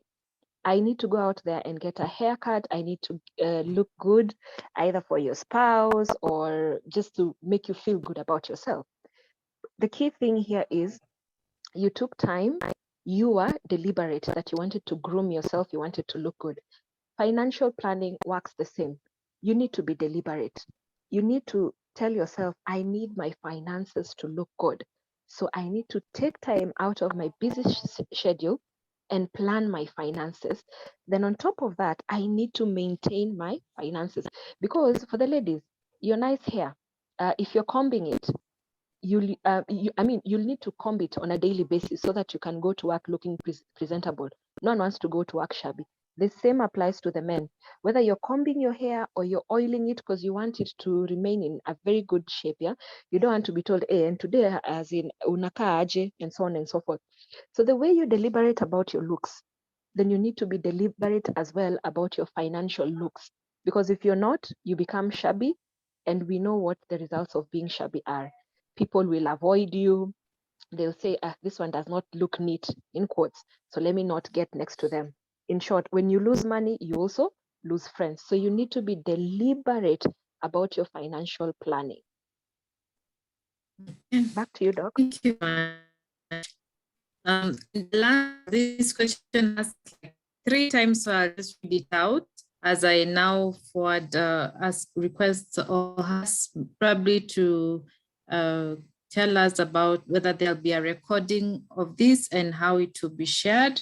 I need to go out there and get a haircut. I need to look good, either for your spouse or just to make you feel good about yourself. The key thing here is you took time, you were deliberate that you wanted to groom yourself, you wanted to look good. Financial planning works the same. You need to be deliberate. You need to tell yourself, I need my finances to look good. So I need to take time out of my busy schedule and plan my finances. Then on top of that, I need to maintain my finances, because for the ladies, your nice hair, if you're combing it, you'll need to comb it on a daily basis so that you can go to work looking presentable. No one wants to go to work shabby. The same applies to the men. Whether you're combing your hair or you're oiling it because you want it to remain in a very good shape, yeah, you don't want to be told, hey, and today, as in unakaa aje, and so on and so forth. So the way you deliberate about your looks, then you need to be deliberate as well about your financial looks. Because if you're not, you become shabby, and we know what the results of being shabby are. People will avoid you. They'll say, this one does not look neat, in quotes, so let me not get next to them. In short, when you lose money, you also lose friends. So you need to be deliberate about your financial planning. Back to you, Doc. Thank you. This question asked like 3 times, so I'll just read it out as I now forward ask requests or has probably to tell us about whether there'll be a recording of this and how it will be shared.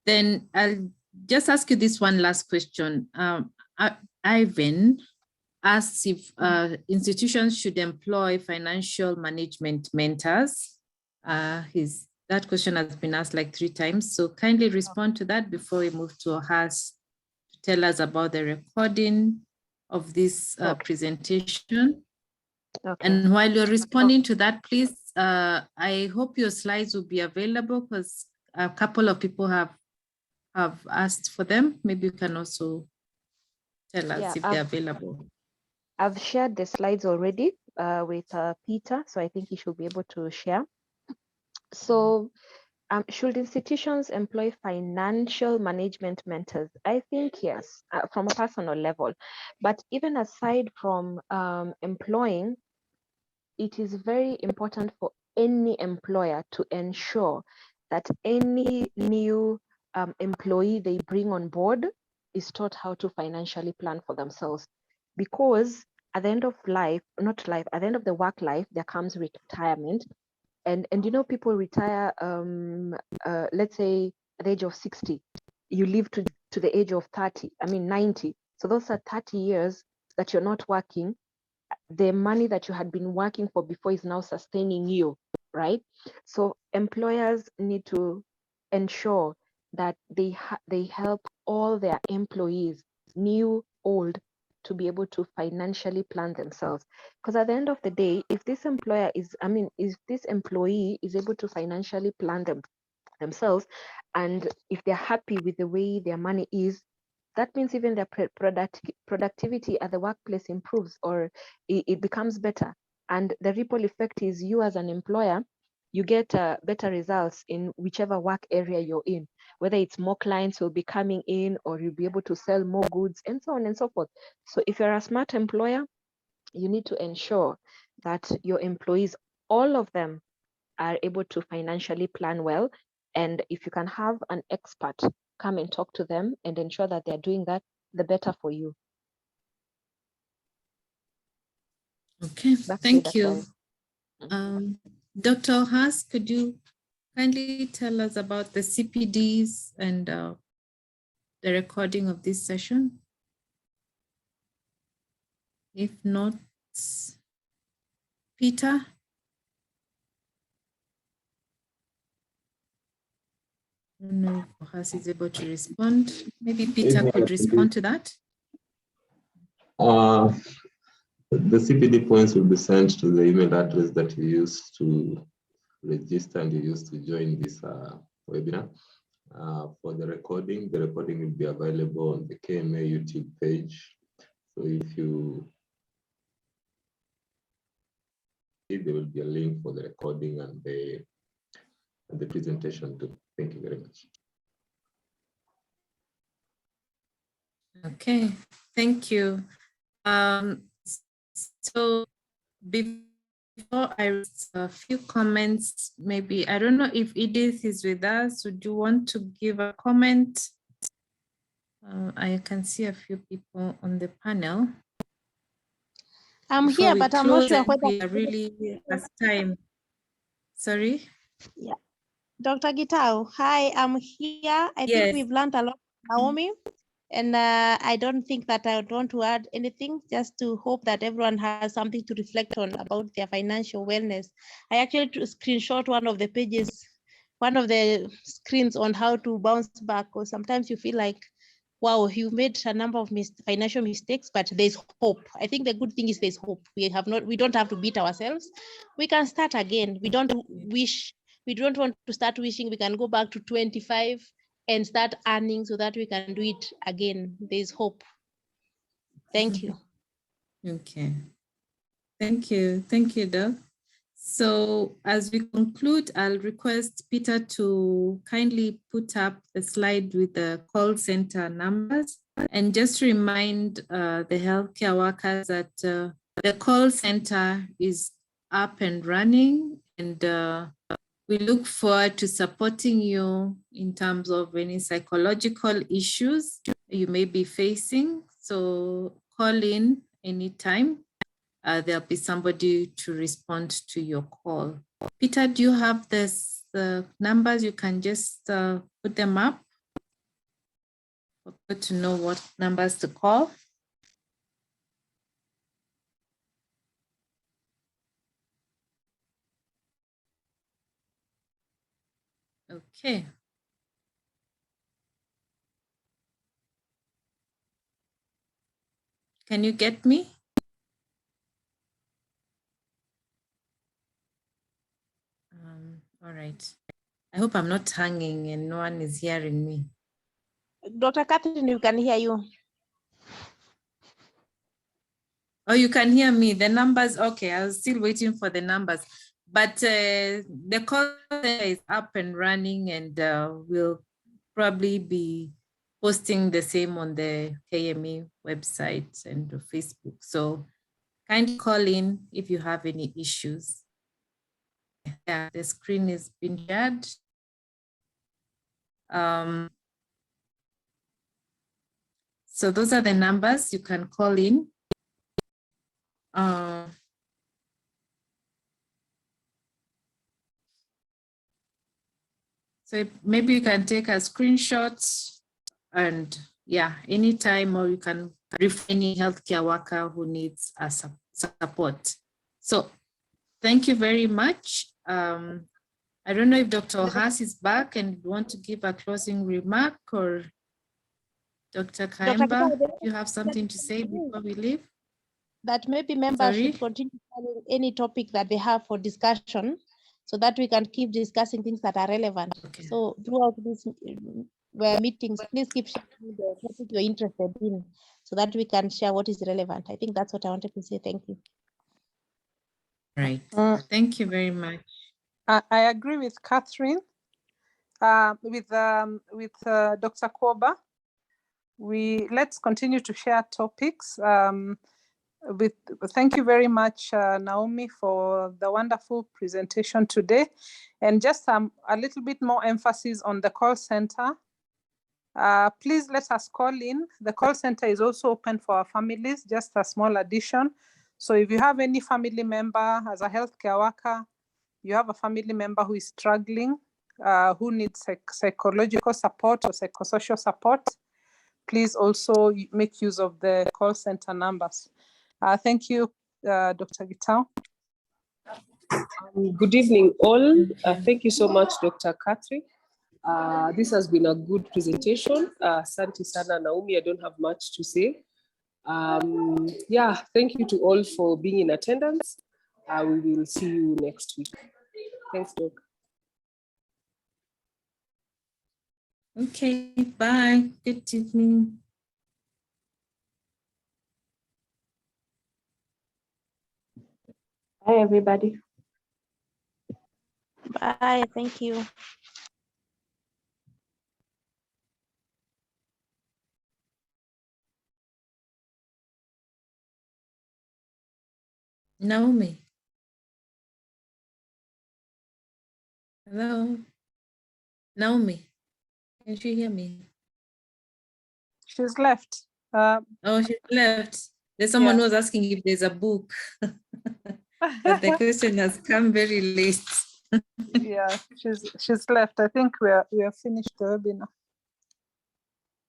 Then I'll just ask you this one last question. Ivan asks if institutions should employ financial management mentors. That question has been asked like 3 times. So kindly respond to that before we move to Has to tell us about the recording of this presentation. Okay. And while you're responding to that, please, I hope your slides will be available because a couple of people have asked for them. Maybe you can also tell us if they're available. I've shared the slides already with Peter, so I think he should be able to share. So should institutions employ financial management mentors? I think yes, from a personal level. But even aside from employing, it is very important for any employer to ensure that any new employee they bring on board is taught how to financially plan for themselves. Because at the end of life, not life, at the end of the work life, there comes retirement. And you know, people retire, let's say at the age of 60, you live to the age of 90. So those are 30 years that you're not working. The money that you had been working for before is now sustaining you, right? So employers need to ensure that they help all their employees, new, old, to be able to financially plan themselves. Because at the end of the day, if this employee is able to financially plan themselves, and if they're happy with the way their money is, that means even their productivity at the workplace improves, or it becomes better. And the ripple effect is you as an employer, you get better results in whichever work area you're in, whether it's more clients will be coming in, or you'll be able to sell more goods, and so on and so forth. So if you're a smart employer, you need to ensure that your employees, all of them, are able to financially plan well. And if you can have an expert come and talk to them and ensure that they're doing that, the better for you. Okay, thank you. Dr. Haas, could you kindly tell us about the CPDs and the recording of this session? If not, Peter? I don't know if Haas is able to respond. Maybe Peter could respond to that. The CPD points will be sent to the email address that you used to register and you used to join this webinar. For the recording will be available on the KMA YouTube page. So if you see, there will be a link for the recording and the presentation too. Thank you very much. Okay, thank you. So before I read a few comments, maybe, I don't know if Edith is with us. Would you want to give a comment? I can see a few people on the panel. I'm here, but I'm not sure whether we are really past time. Sorry? Dr. Gitao, hi, I'm here. I Yes. think we've learned a lot, Naomi, and I don't think that I would want to add anything, just to hope that everyone has something to reflect on about their financial wellness. I actually screenshot one of the pages, one of the screens on how to bounce back, or sometimes you feel like, wow, you made a number of financial mistakes, but there's hope. I think the good thing is there's hope. We don't have to beat ourselves. We can start again. We don't want to start wishing we can go back to 25 and start earning so that we can do it again. There's hope. Thank you. Okay. Thank you. Thank you, Doc. So as we conclude, I'll request Peter to kindly put up the slide with the call center numbers, and just remind the healthcare workers that the call center is up and running, and we look forward to supporting you in terms of any psychological issues you may be facing. So call in anytime. There'll be somebody to respond to your call. Peter, do you have this numbers? You can just put them up for people to know what numbers to call. Okay. Can you get me? All right. I hope I'm not hanging and no one is hearing me. Dr. Catherine, we can hear you. Oh, you can hear me. The numbers, okay, I was still waiting for the numbers. But the call is up and running, and we'll probably be posting the same on the KME website and Facebook. So kindly call in if you have any issues. Yeah, the screen is being shared. So those are the numbers you can call in. So maybe you can take a screenshot, and yeah, anytime, or you can refer any healthcare worker who needs a support. So thank you very much. I don't know if Dr. Haas is back and want to give a closing remark, or Dr. Kaimba, you have something to say before we leave? That maybe members should continue following any topic that they have for discussion, so that we can keep discussing things that are relevant. Okay. So throughout these meetings, please keep sharing the topic you're interested in, so that we can share what is relevant. I think that's what I wanted to say. Thank you. Right. Thank you very much. I agree with Catherine, with Dr. Koba. Let's continue to share topics. Thank you very much, Naomi, for the wonderful presentation today. And just a little bit more emphasis on the call center. Please let us call in. The call center is also open for our families, just a small addition. So if you have any family member as a healthcare worker, you have a family member who is struggling, who needs psychological support or psychosocial support, please also make use of the call center numbers. Thank you, Dr. Gitao. Good evening, all. Thank you so much, Dr. Catherine. This has been a good presentation. Asante sana, Naomi. I don't have much to say. Yeah, thank you to all for being in attendance. We will see you next week. Thanks, Doc. Okay, bye. Good evening. Bye, everybody. Bye. Thank you. Naomi. Hello. Naomi, can you hear me? She's left. Oh, she left. There's someone who was asking if there's a book. But the question has come very late. Yeah, she's left. I think we are finished the webinar.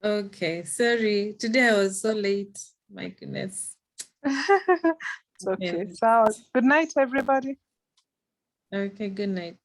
Okay, sorry. Today I was so late. My goodness. It's okay. Yeah. So good night, everybody. Okay, good night.